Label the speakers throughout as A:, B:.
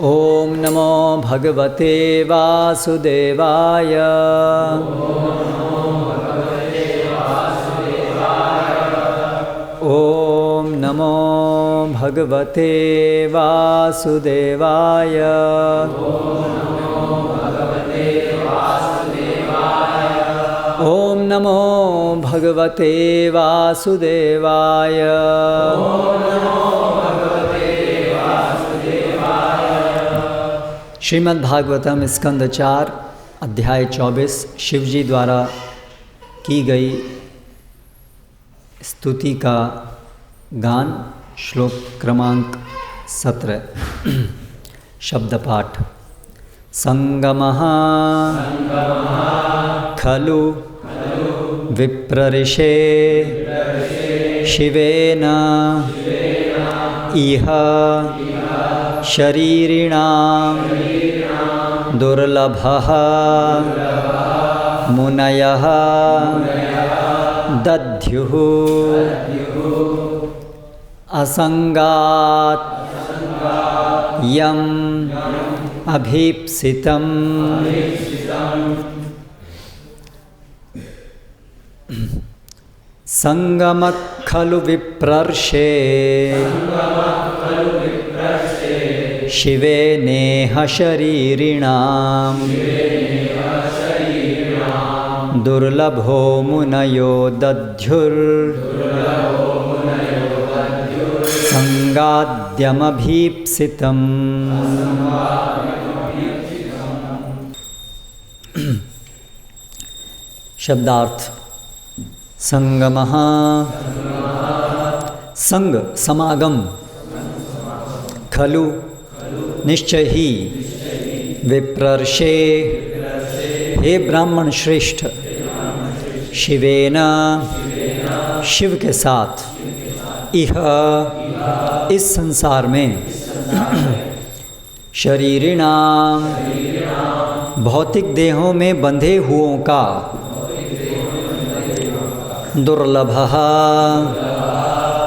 A: ओम नमो भगवते वासुदेवाय। ओम नमो भगवते वासुदेवाय। ओम नमो भगवते वासुदेवाय। श्रीमद् भागवतम स्कंद 4 अध्याय 24 शिवजी द्वारा की गई स्तुति का गान। श्लोक क्रमांक 17। शब्द पाठ। संगमः खलु विप्रऋषे शिवेन इह शरीरिणां दुर्लभः मुनयः दद्युः असंगात् यम् अभीप्सितम्। संगमः खलु विप्रर्षे शिवे नेह शरीरिणां दुर्लभो मुनयो दद्युर्संगाद्यमभीप्सितम्। शब्दार्थ। संगमः संग समागम, खलु निश्चय ही, विप्रर्षे हे ब्राह्मण श्रेष्ठ, शिवेन शिव के साथ, इह इस संसार में, शरीरिणां भौतिक देहों में बंधे हुओं का, दुर्लभः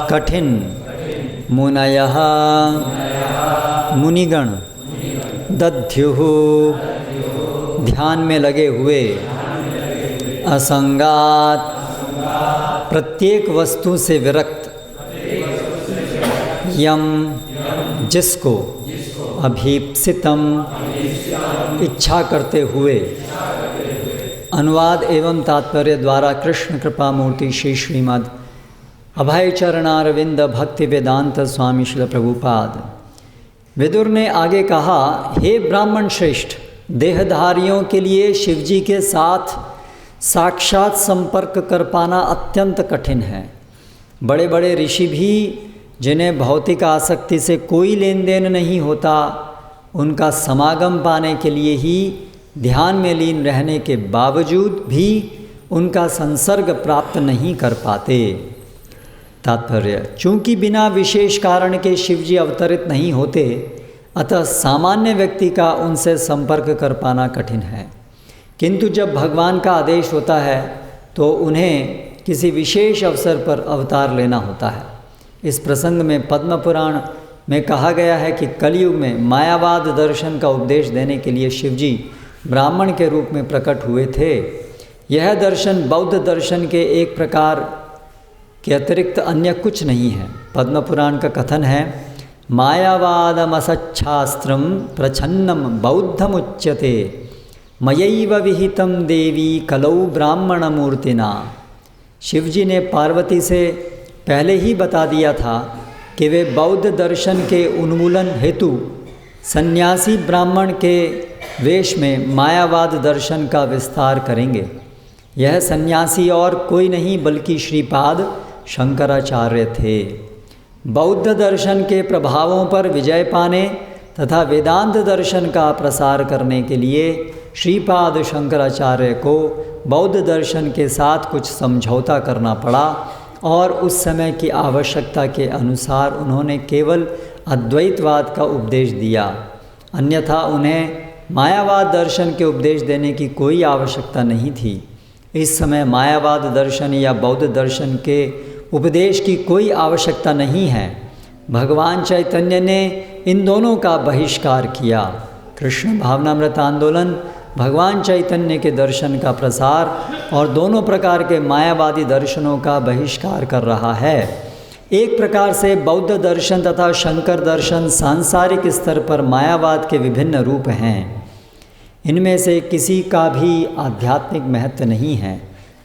A: कठिन, मुनयः मुनिगण, दध्युः ध्यान में लगे हुए, असंगात प्रत्येक वस्तु से विरक्त, यम जिसको, अभीप्सितम इच्छा करते हुए। अनुवाद एवं तात्पर्य द्वारा कृष्ण कृपा मूर्ति श्री श्रीमद् अभय चरणारविंद भक्ति वेदांत स्वामी श्रील प्रभुपाद। विदुर ने आगे कहा, हे ब्राह्मण श्रेष्ठ, देहधारियों के लिए शिवजी के साथ साक्षात संपर्क कर पाना अत्यंत कठिन है। बड़े बड़े ऋषि भी, जिन्हें भौतिक आसक्ति से कोई लेन देन नहीं होता, उनका समागम पाने के लिए ही ध्यान में लीन रहने के बावजूद भी उनका संसर्ग प्राप्त नहीं कर पाते। तात्पर्य। चूँकि बिना विशेष कारण के शिवजी अवतरित नहीं होते, अतः सामान्य व्यक्ति का उनसे संपर्क कर पाना कठिन है। किंतु जब भगवान का आदेश होता है तो उन्हें किसी विशेष अवसर पर अवतार लेना होता है। इस प्रसंग में पद्म पुराण में कहा गया है कि कलयुग में मायावाद दर्शन का उपदेश देने के लिए शिवजी ब्राह्मण के रूप में प्रकट हुए थे। यह दर्शन बौद्ध दर्शन के एक प्रकार के अतिरिक्त अन्य कुछ नहीं है। पद्म पुराण का कथन है, मायावादमसच्छास्त्रम प्रछन्नम बौद्धमुच्यते मयैव विहितम देवी कलौ ब्राह्मण मूर्तिना। शिवजी ने पार्वती से पहले ही बता दिया था कि वे बौद्ध दर्शन के उन्मूलन हेतु सन्यासी ब्राह्मण के वेश में मायावाद दर्शन का विस्तार करेंगे। यह सन्यासी और कोई नहीं बल्कि श्रीपाद शंकराचार्य थे। बौद्ध दर्शन के प्रभावों पर विजय पाने तथा वेदांत दर्शन का प्रसार करने के लिए श्रीपाद शंकराचार्य को बौद्ध दर्शन के साथ कुछ समझौता करना पड़ा और उस समय की आवश्यकता के अनुसार उन्होंने केवल अद्वैतवाद का उपदेश दिया, अन्यथा उन्हें मायावाद दर्शन के उपदेश देने की कोई आवश्यकता नहीं थी। इस समय मायावाद दर्शन या बौद्ध दर्शन के उपदेश की कोई आवश्यकता नहीं है। भगवान चैतन्य ने इन दोनों का बहिष्कार किया। कृष्ण भावनामृत आंदोलन भगवान चैतन्य के दर्शन का प्रसार और दोनों प्रकार के मायावादी दर्शनों का बहिष्कार कर रहा है। एक प्रकार से बौद्ध दर्शन तथा शंकर दर्शन सांसारिक स्तर पर मायावाद के विभिन्न रूप हैं। इनमें से किसी का भी आध्यात्मिक महत्व नहीं है।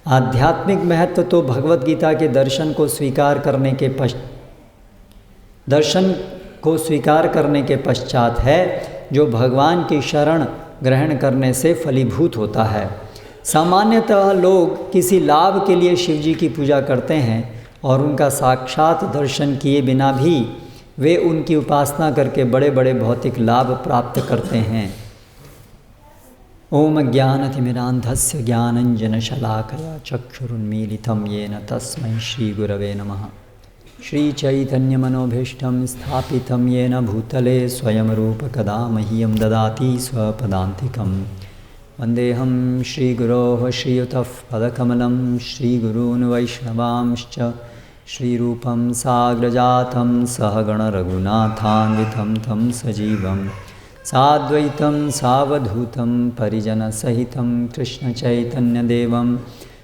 A: आध्यात्मिक महत्व तो भगवत गीता के दर्शन को स्वीकार करने के पश्चात है, जो भगवान की शरण ग्रहण करने से फलीभूत होता है। सामान्यतः लोग किसी लाभ के लिए शिव जी की पूजा करते हैं और उनका साक्षात दर्शन किए बिना भी वे उनकी उपासना करके बड़े बड़े भौतिक लाभ प्राप्त करते हैं। ओम ज्ञानतिमिरान्धस्य ज्ञानञ्जनशलाकया चक्षुरुन्मीलितं येन तस्मै श्रीगुरवे नमः। श्रीचैतन्यमनोभीष्टं स्थापितं येन भूतले स्वयं रूप कदा मह्यं ददाति स्वपदान्तिकं। वन्देऽहं श्रीगुरोः श्रीयुतः पदकमलं श्रीगुरून् वैष्णवांश्च श्रीरूपं साग्रजातं सहगणरघुनाथान्वितं तं सजीवं साद्वैतं सावधूतं परिजनसहितं कृष्णचैतन्यदेवं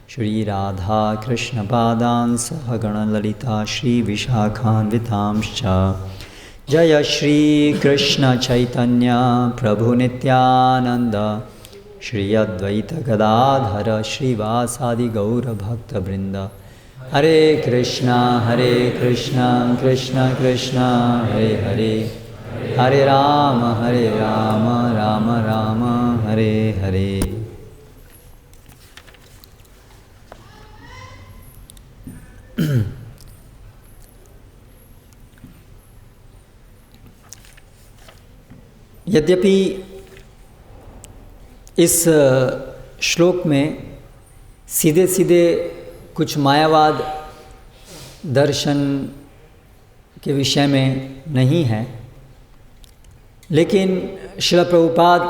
A: श्रीराधाकृष्णपादान् सहगणललिता श्रीविशाखान्वितांश्च। जय श्रीकृष्णचैतन्य प्रभुनित्यानन्द श्री अद्वैत गदाधर श्रीवासादि गौरभक्तवृन्द। हरे कृष्णा कृष्ण कृष्ण हरे हरे, हरे राम राम राम हरे हरे। यद्यपि इस श्लोक में सीधे सीधे कुछ मायावाद दर्शन के विषय में नहीं है, लेकिन श्रील प्रभुपाद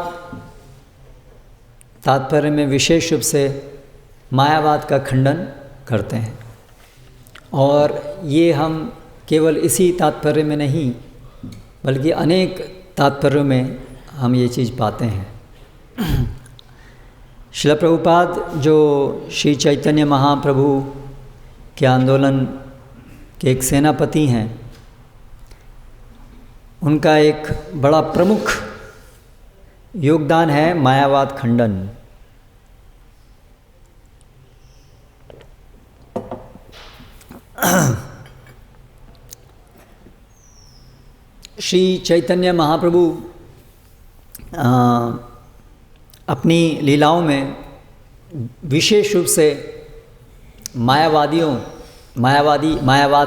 A: तात्पर्य में विशेष रूप से मायावाद का खंडन करते हैं। और ये हम केवल इसी तात्पर्य में नहीं बल्कि अनेक तात्पर्यों में हम ये चीज़ पाते हैं। श्रील प्रभुपाद जो श्री चैतन्य महाप्रभु के आंदोलन के एक सेनापति हैं, उनका एक बड़ा प्रमुख योगदान है मायावाद खंडन। श्री चैतन्य महाप्रभु अपनी लीलाओं में विशेष रूप से मायावाद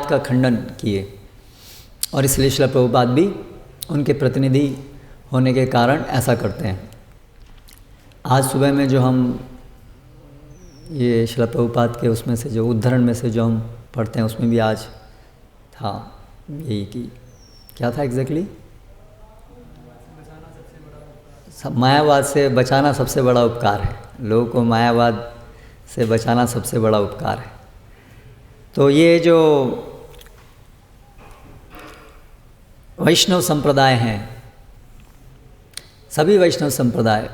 A: का खंडन किए, और इसलिए श्रील प्रभुपाद भी उनके प्रतिनिधि होने के कारण ऐसा करते हैं। आज सुबह में जो हम ये श्रील प्रभुपाद के उसमें से जो उद्धरण में से जो हम पढ़ते हैं, उसमें भी आज था यही कि क्या था एग्जैक्टली, मायावाद से बचाना सबसे बड़ा उपकार है। लोगों को मायावाद से बचाना सबसे बड़ा उपकार है। तो ये जो वैष्णव संप्रदाय हैं, सभी वैष्णव संप्रदाय,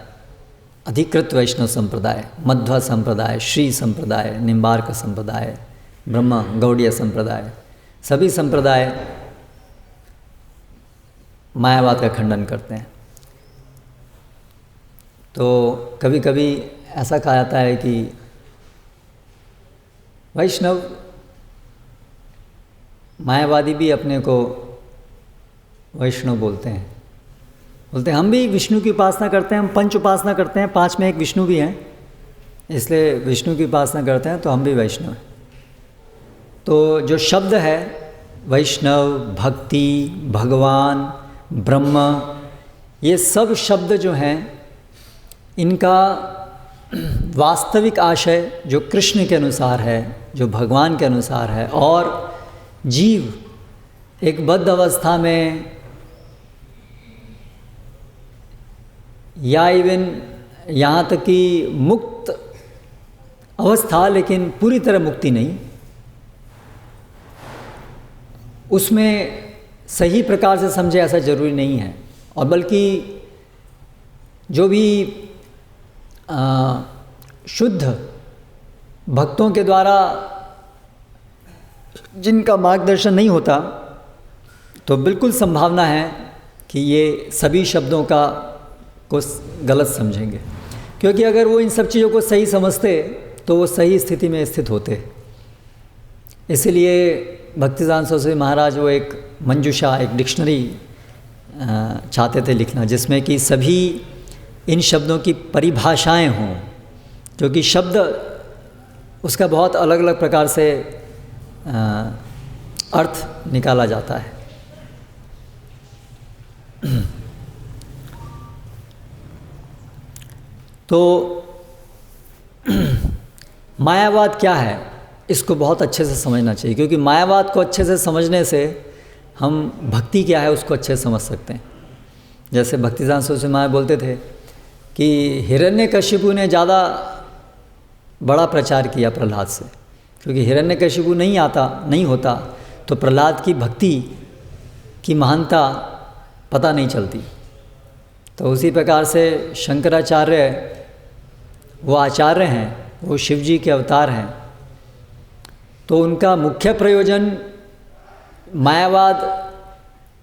A: अधिकृत वैष्णव संप्रदाय, मध्व संप्रदाय, श्री संप्रदाय, निम्बार्क संप्रदाय, ब्रह्म गौड़ीय संप्रदाय, सभी संप्रदाय मायावाद का खंडन करते हैं। तो कभी कभी ऐसा कहा जाता है कि वैष्णव मायावादी भी अपने को वैष्णव बोलते हैं, हम भी विष्णु की उपासना करते हैं, हम पंच उपासना करते हैं, 5 में एक विष्णु भी हैं, इसलिए विष्णु की उपासना करते हैं, तो हम भी वैष्णव हैं। तो जो शब्द है वैष्णव, भक्ति, भगवान, ब्रह्म, ये सब शब्द जो हैं, इनका वास्तविक आशय जो कृष्ण के अनुसार है, जो भगवान के अनुसार है, और जीव एक बद्ध अवस्था में या इवन यहाँ तक कि मुक्त अवस्था, लेकिन पूरी तरह मुक्ति नहीं, उसमें सही प्रकार से समझे ऐसा जरूरी नहीं है, और बल्कि जो भी शुद्ध भक्तों के द्वारा जिनका मार्गदर्शन नहीं होता, तो बिल्कुल संभावना है कि ये सभी शब्दों को गलत समझेंगे, क्योंकि अगर वो इन सब चीज़ों को सही समझते तो वो सही स्थिति में स्थित होते। इसलिए भक्तिसिद्धांत सरस्वती महाराज वो एक मंजूषा, एक डिक्शनरी चाहते थे लिखना, जिसमें कि सभी इन शब्दों की परिभाषाएं हों, क्योंकि शब्द उसका बहुत अलग अलग प्रकार से अर्थ निकाला जाता है। तो मायावाद क्या है, इसको बहुत अच्छे से समझना चाहिए, क्योंकि मायावाद को अच्छे से समझने से हम भक्ति क्या है उसको अच्छे से समझ सकते हैं। जैसे भक्तिसिद्धांत सरस्वती महाराज बोलते थे कि हिरण्यकशिपु ने ज़्यादा बड़ा प्रचार किया प्रहलाद से, क्योंकि हिरण्यकशिपु नहीं होता तो प्रहलाद की भक्ति की महानता पता नहीं चलती। तो उसी प्रकार से शंकराचार्य वो आचार्य हैं, वो शिव जी के अवतार हैं, तो उनका मुख्य प्रयोजन मायावाद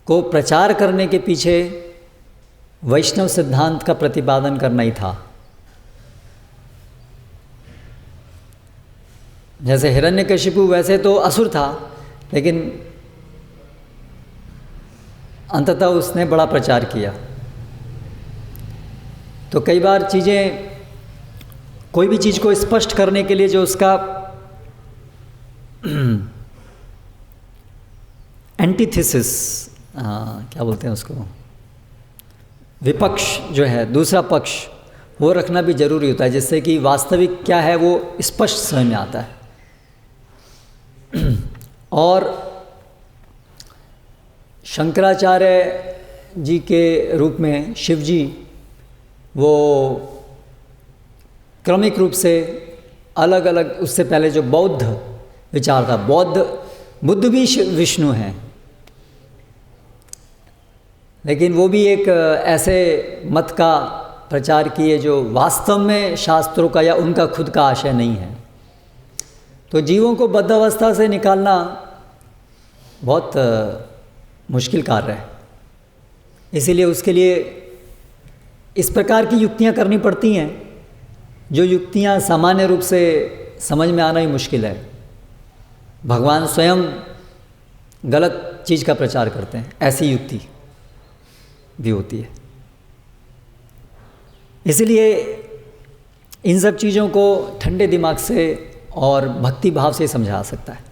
A: को प्रचार करने के पीछे वैष्णव सिद्धांत का प्रतिपादन करना ही था। जैसे हिरण्यकशिपु वैसे तो असुर था, लेकिन अंततः उसने बड़ा प्रचार किया। तो कई बार चीज़ें, कोई भी चीज़ को स्पष्ट करने के लिए जो उसका एंटीथेसिस, क्या बोलते हैं उसको, विपक्ष जो है, दूसरा पक्ष, वो रखना भी जरूरी होता है, जिससे कि वास्तविक क्या है वो स्पष्ट समझ में आता है। और शंकराचार्य जी के रूप में शिव जी वो क्रमिक रूप से अलग अलग, उससे पहले जो बौद्ध विचार था, बुद्ध भी विष्णु हैं, लेकिन वो भी एक ऐसे मत का प्रचार किए जो वास्तव में शास्त्रों का या उनका खुद का आशय नहीं है। तो जीवों को बद्ध अवस्था से निकालना बहुत मुश्किल कार्य है, इसीलिए उसके लिए इस प्रकार की युक्तियां करनी पड़ती हैं, जो युक्तियां सामान्य रूप से समझ में आना ही मुश्किल है। भगवान स्वयं गलत चीज़ का प्रचार करते हैं, ऐसी युक्ति भी होती है। इसलिए इन सब चीज़ों को ठंडे दिमाग से और भक्ति भाव से समझा सकता है।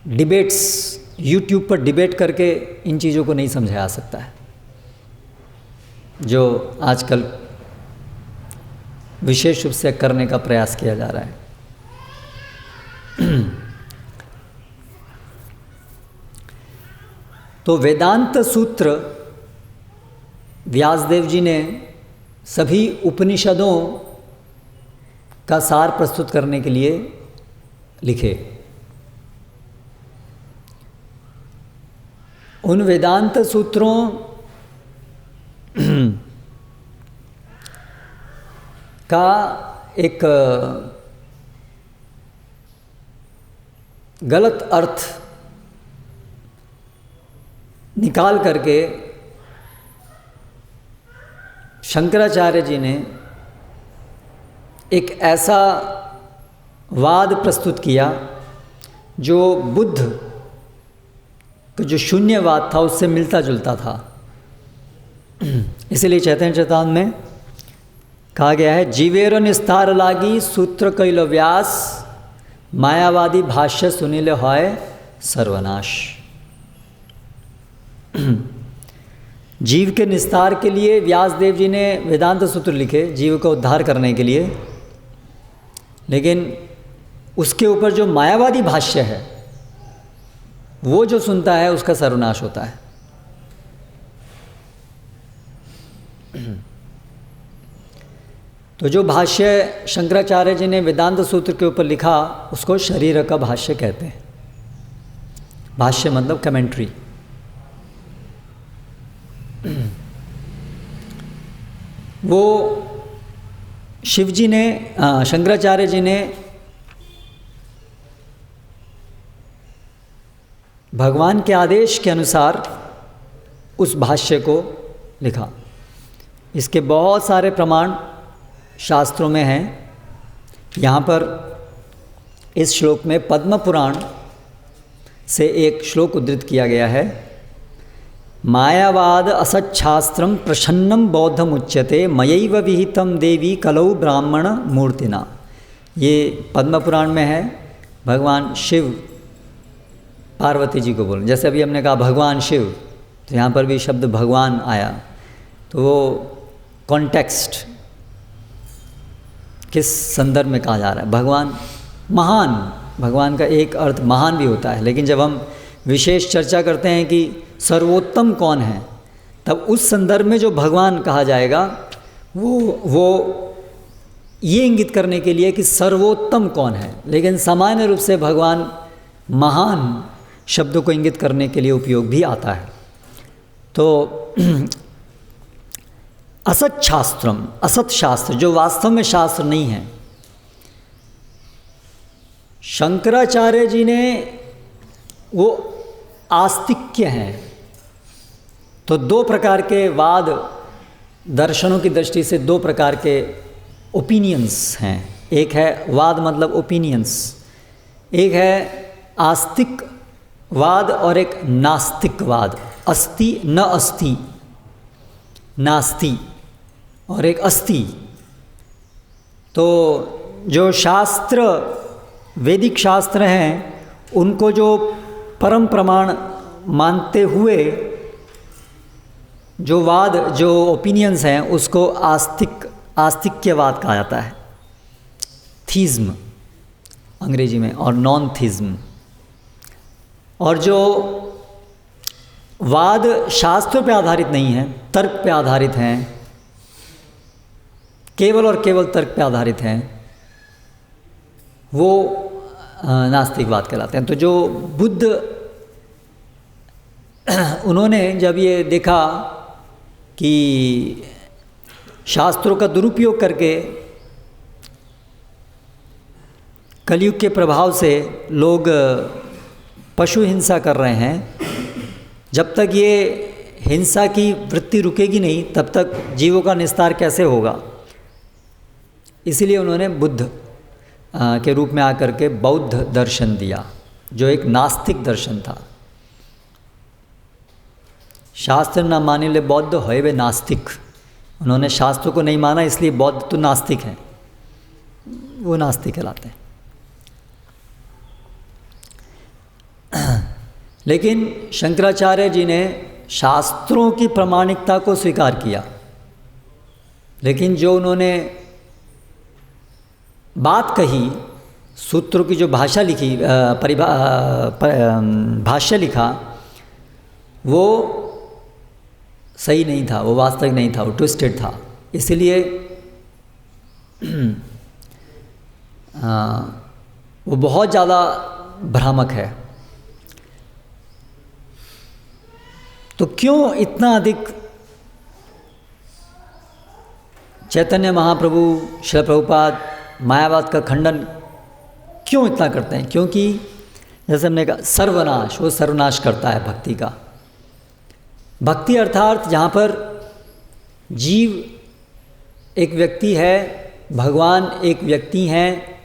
A: डिबेट्स, यूट्यूब पर डिबेट करके इन चीज़ों को नहीं समझाया सकता है, जो आजकल विशेष रूप से करने का प्रयास किया जा रहा है। तो वेदांत सूत्र व्यासदेव जी ने सभी उपनिषदों का सार प्रस्तुत करने के लिए लिखे। उन वेदांत सूत्रों का एक गलत अर्थ निकाल करके शंकराचार्य जी ने एक ऐसा वाद प्रस्तुत किया जो बुद्ध का जो शून्यवाद था उससे मिलता जुलता था। इसलिए चैतन्य चैतामृत में कहा गया है, जीवेर निस्तार लागी सूत्र कैल व्यास, मायावादी भाष्य सुनिल होय सर्वनाश। जीव के निस्तार के लिए व्यासदेव जी ने वेदांत सूत्र लिखे, जीव का उद्धार करने के लिए, लेकिन उसके ऊपर जो मायावादी भाष्य है वो जो सुनता है उसका सर्वनाश होता है। तो जो भाष्य शंकराचार्य जी ने वेदांत सूत्र के ऊपर लिखा उसको शरीर का भाष्य कहते हैं। भाष्य मतलब कमेंट्री। वो शिव जी ने, शंकराचार्य जी ने भगवान के आदेश के अनुसार उस भाष्य को लिखा। इसके बहुत सारे प्रमाण शास्त्रों में हैं। यहाँ पर इस श्लोक में पद्म पुराण से एक श्लोक उद्धृत किया गया है। मायावाद असच्छास्त्रम प्रसन्नम बौद्धम उच्यते मयैव विहितम देवी कलौ ब्राह्मण मूर्तिना। ये पद्म पुराण में है। भगवान शिव पार्वती जी को बोल, जैसे अभी हमने कहा भगवान शिव, तो यहाँ पर भी शब्द भगवान आया, तो वो कॉन्टेक्स्ट किस संदर्भ में कहा जा रहा है। भगवान महान, भगवान का एक अर्थ महान भी होता है, लेकिन जब हम विशेष चर्चा करते हैं कि सर्वोत्तम कौन है, तब उस संदर्भ में जो भगवान कहा जाएगा वो ये इंगित करने के लिए कि सर्वोत्तम कौन है। लेकिन सामान्य रूप से भगवान महान शब्दों को इंगित करने के लिए उपयोग भी आता है। तो असत शास्त्रम, असत शास्त्र जो वास्तव में शास्त्र नहीं है, शंकराचार्य जी ने वो आस्तिक्य हैं। तो दो प्रकार के वाद दर्शनों की दृष्टि से दो प्रकार के ओपिनियंस हैं। एक है वाद मतलब ओपिनियंस, एक है आस्तिक वाद और एक नास्तिकवाद। अस्ति न अस्ति, नास्ति और एक अस्ति। तो जो शास्त्र वैदिक शास्त्र हैं उनको जो परम प्रमाण मानते हुए जो वाद, जो ओपिनियंस हैं, उसको आस्तिक्यवाद कहा जाता है। थीज्म अंग्रेजी में, और नॉन थीज्म। और जो वाद शास्त्रों पे आधारित नहीं है, तर्क पे आधारित हैं, केवल और केवल तर्क पे आधारित हैं, वो नास्तिकवाद कहलाते हैं। तो जो बुद्ध, उन्होंने जब ये देखा कि शास्त्रों का दुरुपयोग करके कलयुग के प्रभाव से लोग पशु हिंसा कर रहे हैं, जब तक ये हिंसा की वृत्ति रुकेगी नहीं तब तक जीवों का निस्तार कैसे होगा। इसीलिए उन्होंने बुद्ध के रूप में आकर के बौद्ध दर्शन दिया, जो एक नास्तिक दर्शन था। शास्त्र न माने ले बौद्ध है वे नास्तिक। उन्होंने शास्त्रों को नहीं माना, इसलिए बौद्ध तो नास्तिक हैं, वो नास्तिक कहलाते हैं। लेकिन शंकराचार्य जी ने शास्त्रों की प्रामाणिकता को स्वीकार किया, लेकिन जो उन्होंने बात कही, सूत्रों की जो भाषा लिखी, भाष्य लिखा, वो सही नहीं था, वो वास्तविक नहीं था, वो ट्विस्टेड था। इसलिए वो बहुत ज़्यादा भ्रामक है। तो क्यों इतना अधिक चैतन्य महाप्रभु, श्रील प्रभुपाद मायावाद का खंडन क्यों इतना करते हैं? क्योंकि जैसे हमने कहा सर्वनाश, वो सर्वनाश करता है भक्ति का। भक्ति अर्थात जहाँ पर जीव एक व्यक्ति है, भगवान एक व्यक्ति हैं।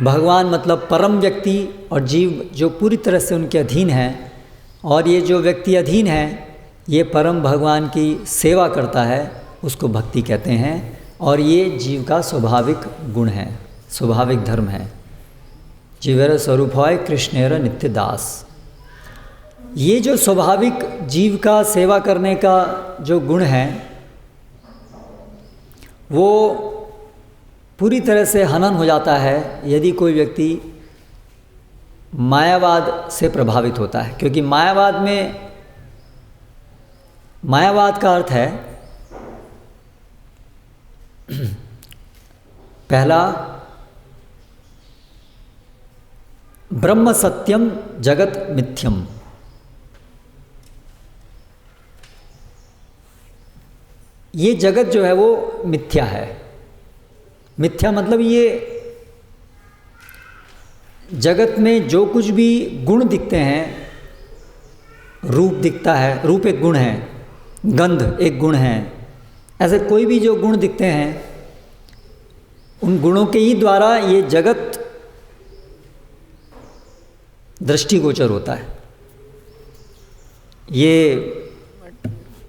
A: भगवान मतलब परम व्यक्ति और जीव जो पूरी तरह से उनके अधीन है, और ये जो व्यक्ति अधीन है ये परम भगवान की सेवा करता है, उसको भक्ति कहते हैं। और ये जीव का स्वाभाविक गुण है, स्वाभाविक धर्म है। जीवेर स्वरूप है कृष्णेर नित्य दास। ये जो स्वाभाविक जीव का सेवा करने का जो गुण है, वो पूरी तरह से हनन हो जाता है यदि कोई व्यक्ति मायावाद से प्रभावित होता है। क्योंकि मायावाद का अर्थ है पहला ब्रह्म सत्यम जगत मिथ्यम। ये जगत जो है वो मिथ्या है। मिथ्या मतलब ये जगत में जो कुछ भी गुण दिखते हैं, रूप दिखता है, रूप एक गुण है, गंध एक गुण है, ऐसे कोई भी जो गुण दिखते हैं उन गुणों के ही द्वारा ये जगत दृष्टिगोचर होता है। ये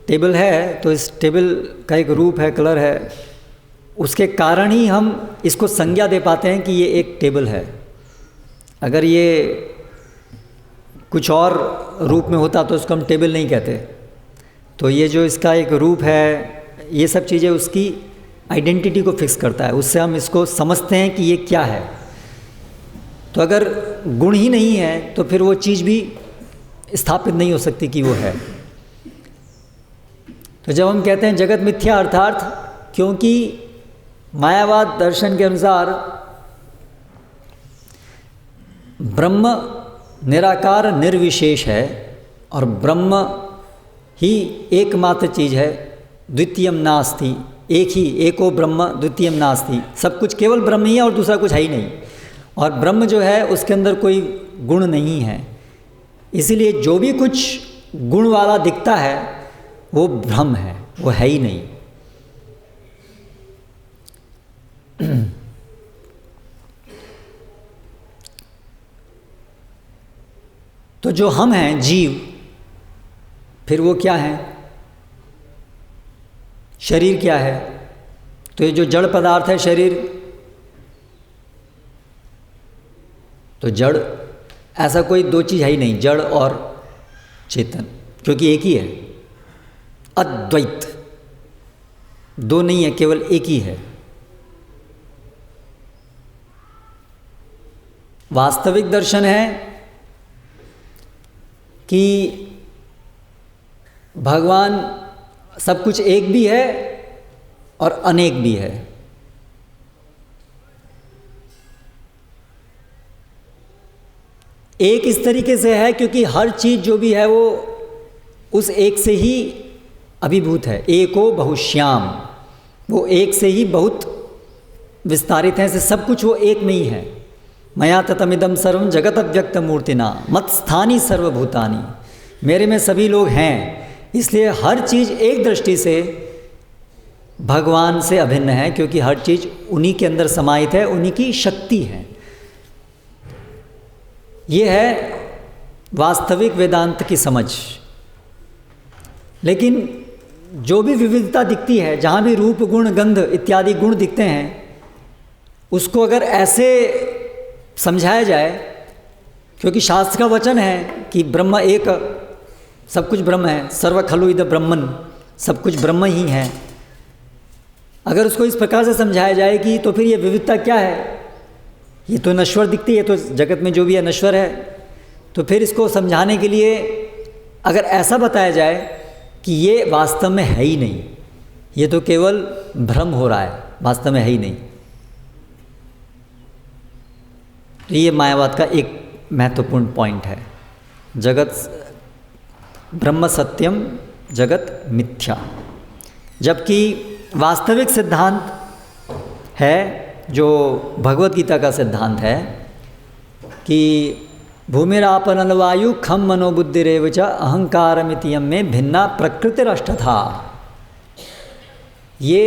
A: टेबल है तो इस टेबल का एक रूप है, कलर है, उसके कारण ही हम इसको संज्ञा दे पाते हैं कि ये एक टेबल है। अगर ये कुछ और रूप में होता तो उसको हम टेबल नहीं कहते। तो ये जो इसका एक रूप है, ये सब चीज़ें उसकी आइडेंटिटी को फिक्स करता है, उससे हम इसको समझते हैं कि ये क्या है। तो अगर गुण ही नहीं है तो फिर वो चीज़ भी स्थापित नहीं हो सकती कि वो है। तो जब हम कहते हैं जगत मिथ्या, अर्थात क्योंकि मायावाद दर्शन के अनुसार ब्रह्म निराकार निर्विशेष है और ब्रह्म ही एकमात्र चीज़ है, द्वितीयम नास्ति, एक ही, एको ब्रह्म द्वितीयम नास्ति, सब कुछ केवल ब्रह्म ही है और दूसरा कुछ है ही नहीं। और ब्रह्म जो है उसके अंदर कोई गुण नहीं है, इसीलिए जो भी कुछ गुण वाला दिखता है वो भ्रम है, वो है ही नहीं। तो जो हम हैं जीव, फिर वो क्या है? शरीर क्या है? तो ये जो जड़ पदार्थ है शरीर, तो जड़ ऐसा कोई दो चीज़ है ही नहीं, जड़ और चेतन, क्योंकि एक ही है, अद्वैत, दो नहीं है, केवल एक ही है। वास्तविक दर्शन है कि भगवान सब कुछ एक भी है और अनेक भी है। एक इस तरीके से है क्योंकि हर चीज़ जो भी है वो उस एक से ही अभिभूत है। एको बहुश्याम, वो एक से ही बहुत विस्तारित है, ऐसे सब कुछ वो एक में ही है। मया ततमिदं सर्वं जगत अव्यक्त मूर्तिना मत स्थानी सर्वभूतानि, मेरे में सभी लोग हैं, इसलिए हर चीज़ एक दृष्टि से भगवान से अभिन्न है, क्योंकि हर चीज़ उन्हीं के अंदर समाहित है, उन्हीं की शक्ति है। ये है वास्तविक वेदांत की समझ। लेकिन जो भी विविधता दिखती है, जहाँ भी रूप गुण गंध इत्यादि गुण दिखते हैं, उसको अगर ऐसे समझाया जाए, क्योंकि शास्त्र का वचन है कि ब्रह्म एक, सब कुछ ब्रह्म है, सर्व खलु इद ब्रह्मन, सब कुछ ब्रह्म ही है। अगर उसको इस प्रकार से समझाया जाए कि तो फिर ये विविधता क्या है, ये तो नश्वर दिखती है, तो जगत में जो भी है नश्वर है, तो फिर इसको समझाने के लिए अगर ऐसा बताया जाए कि ये वास्तव में है ही नहीं, ये तो केवल भ्रम हो रहा है, वास्तव में है ही नहीं, तो ये मायावाद का एक महत्वपूर्ण पॉइंट है। जगत ब्रह्म सत्यम जगत मिथ्या, जबकि वास्तविक सिद्धांत है जो भगवत गीता का सिद्धांत है कि भूमिरापनल वायु खम मनोबुद्धिरेव च अहंकारमितियम में भिन्ना प्रकृतिरष्टधा। ये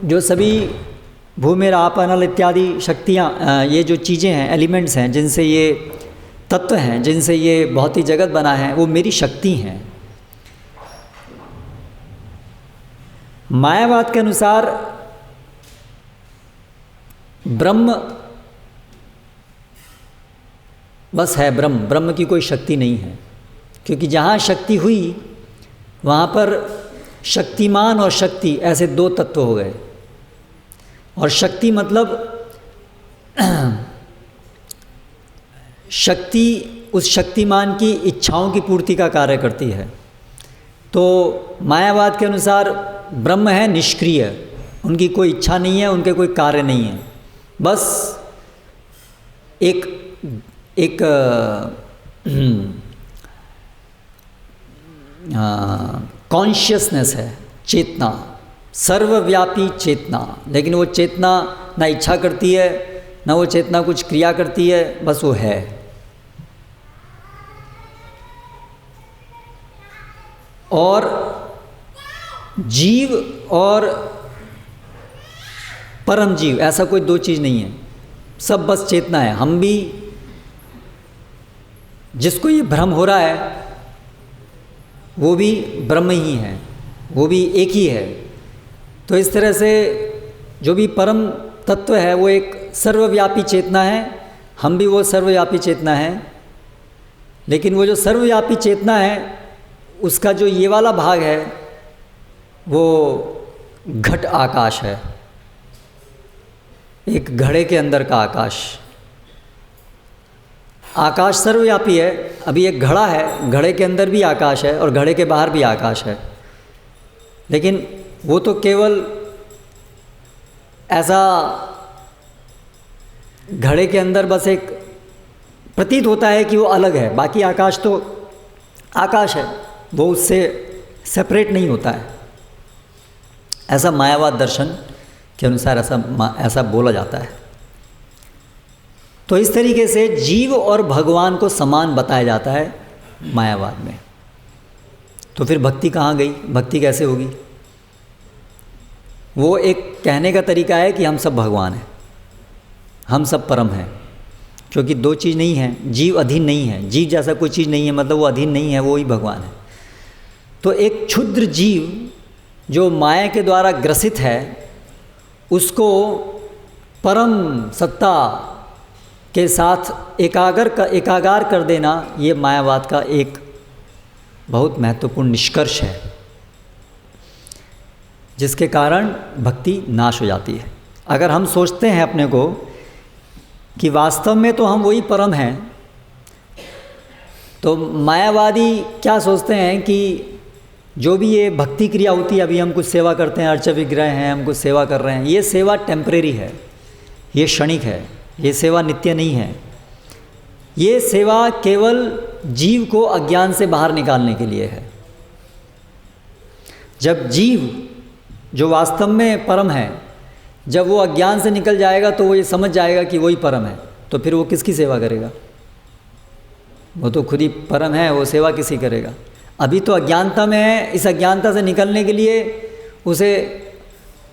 A: जो सभी भूमिरापनल इत्यादि शक्तियाँ, ये जो चीज़ें हैं, एलिमेंट्स हैं, जिनसे ये तत्व हैं, जिनसे ये भौतिक जगत बना है, वो मेरी शक्ति हैं। मायावाद के अनुसार ब्रह्म बस है, ब्रह्म की कोई शक्ति नहीं है, क्योंकि जहाँ शक्ति हुई वहाँ पर शक्तिमान और शक्ति ऐसे दो तत्व हो गए। और शक्ति मतलब शक्ति उस शक्तिमान की इच्छाओं की पूर्ति का कार्य करती है। तो मायावाद के अनुसार ब्रह्म है निष्क्रिय, उनकी कोई इच्छा नहीं है, उनके कोई कार्य नहीं है, बस एक कॉन्शियसनेस है, चेतना, सर्वव्यापी चेतना। लेकिन वो चेतना ना इच्छा करती है, ना वो चेतना कुछ क्रिया करती है, बस वो है। और जीव और परम जीव ऐसा कोई दो चीज़ नहीं है, सब बस चेतना है। हम भी, जिसको ये भ्रम हो रहा है वो भी ब्रह्म ही है, वो भी एक ही है। तो इस तरह से जो भी परम तत्व है वो एक सर्वव्यापी चेतना है, हम भी वो सर्वव्यापी चेतना है। लेकिन वो जो सर्वव्यापी चेतना है उसका जो ये वाला भाग है वो घट आकाश है, एक घड़े के अंदर का आकाश। आकाश सर्वव्यापी है, अभी एक घड़ा है, घड़े के अंदर भी आकाश है और घड़े के बाहर भी आकाश है। लेकिन वो तो केवल ऐसा घड़े के अंदर बस एक प्रतीत होता है कि वो अलग है, बाकी आकाश तो आकाश है, वो उससे सेपरेट नहीं होता है। ऐसा मायावाद दर्शन के अनुसार ऐसा बोला जाता है। तो इस तरीके से जीव और भगवान को समान बताया जाता है मायावाद में। तो फिर भक्ति कहाँ गई? भक्ति कैसे होगी? वो एक कहने का तरीका है कि हम सब भगवान हैं, हम सब परम हैं, क्योंकि दो चीज़ नहीं है, जीव अधीन नहीं है, जीव जैसा कोई चीज़ नहीं है, मतलब वो अधीन नहीं है, वो ही भगवान है। तो एक क्षुद्र जीव जो माया के द्वारा ग्रसित है उसको परम सत्ता के साथ एकागार कर देना, ये मायावाद का एक बहुत महत्वपूर्ण निष्कर्ष है, जिसके कारण भक्ति नाश हो जाती है। अगर हम सोचते हैं अपने को कि वास्तव में तो हम वही परम हैं, तो मायावादी क्या सोचते हैं कि जो भी ये भक्ति क्रिया होती है, अभी हम कुछ सेवा करते हैं, अर्च विग्रह हैं, हम कुछ सेवा कर रहे हैं, ये सेवा टेम्परेरी है, ये क्षणिक है, ये सेवा नित्य नहीं है। ये सेवा केवल जीव को अज्ञान से बाहर निकालने के लिए है। जब जीव जो वास्तव में परम है, जब वो अज्ञान से निकल जाएगा तो वो ये समझ जाएगा कि वही परम है, तो फिर वो किसकी सेवा करेगा? वो तो खुद ही परम है, वो सेवा किसी करेगा? अभी तो अज्ञानता में है, इस अज्ञानता से निकलने के लिए उसे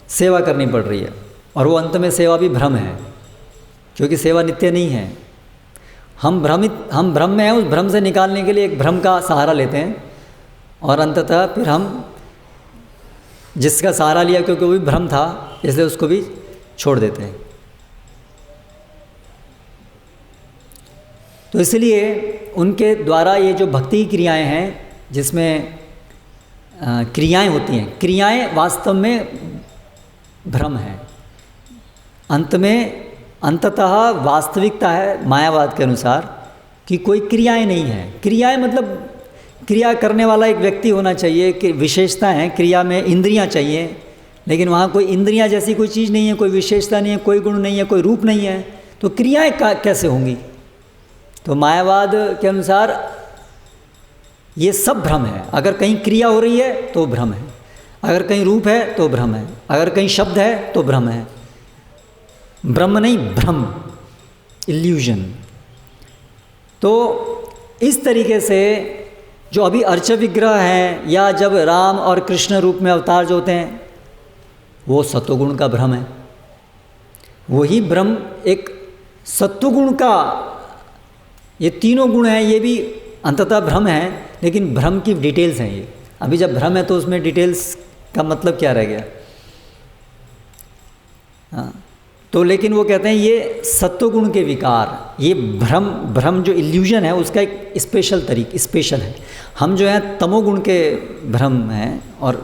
A: सेवा करनी पड़ रही है, और वो अंत में सेवा भी भ्रम है, क्योंकि सेवा नित्य नहीं है। हम भ्रम में हैं, उस भ्रम से निकालने के लिए एक भ्रम का सहारा लेते हैं, और अंततः फिर हम जिसका सहारा लिया क्योंकि वो भी भ्रम था, इसलिए उसको भी छोड़ देते हैं। तो इसलिए उनके द्वारा ये जो भक्ति की क्रियाएं हैं, जिसमें क्रियाएं होती हैं, क्रियाएं वास्तव में भ्रम है। अंत में अंततः वास्तविकता है मायावाद के अनुसार कि कोई क्रियाएं नहीं हैं। क्रियाएं मतलब क्रिया करने वाला एक व्यक्ति होना चाहिए, कि विशेषता है क्रिया में, इंद्रियां चाहिए, लेकिन वहाँ कोई इंद्रियां जैसी कोई चीज़ नहीं है, कोई विशेषता नहीं है, कोई गुण नहीं है, कोई रूप नहीं है, तो क्रियाएं कैसे होंगी? तो मायावाद के अनुसार ये सब भ्रम है। अगर कहीं क्रिया हो रही है तो भ्रम है, अगर कहीं रूप है तो भ्रम है, अगर कहीं शब्द है तो भ्रम है। ब्रह्म नहीं, भ्रम, इल्यूजन। तो इस तरीके से जो अभी अर्च विग्रह हैं, या जब राम और कृष्ण रूप में अवतार जो होते हैं, वो सत्वगुण का भ्रम है। वही ब्रह्म एक सत्वगुण का, ये तीनों गुण हैं, ये भी अंततः भ्रम है, लेकिन भ्रम की डिटेल्स हैं ये। अभी जब भ्रम है तो उसमें डिटेल्स का मतलब क्या रह गया? हाँ, तो लेकिन वो कहते हैं ये सत्वगुण के विकार, ये भ्रम जो इल्यूजन है उसका एक स्पेशल है। हम जो है तमोगुण के भ्रम हैं, और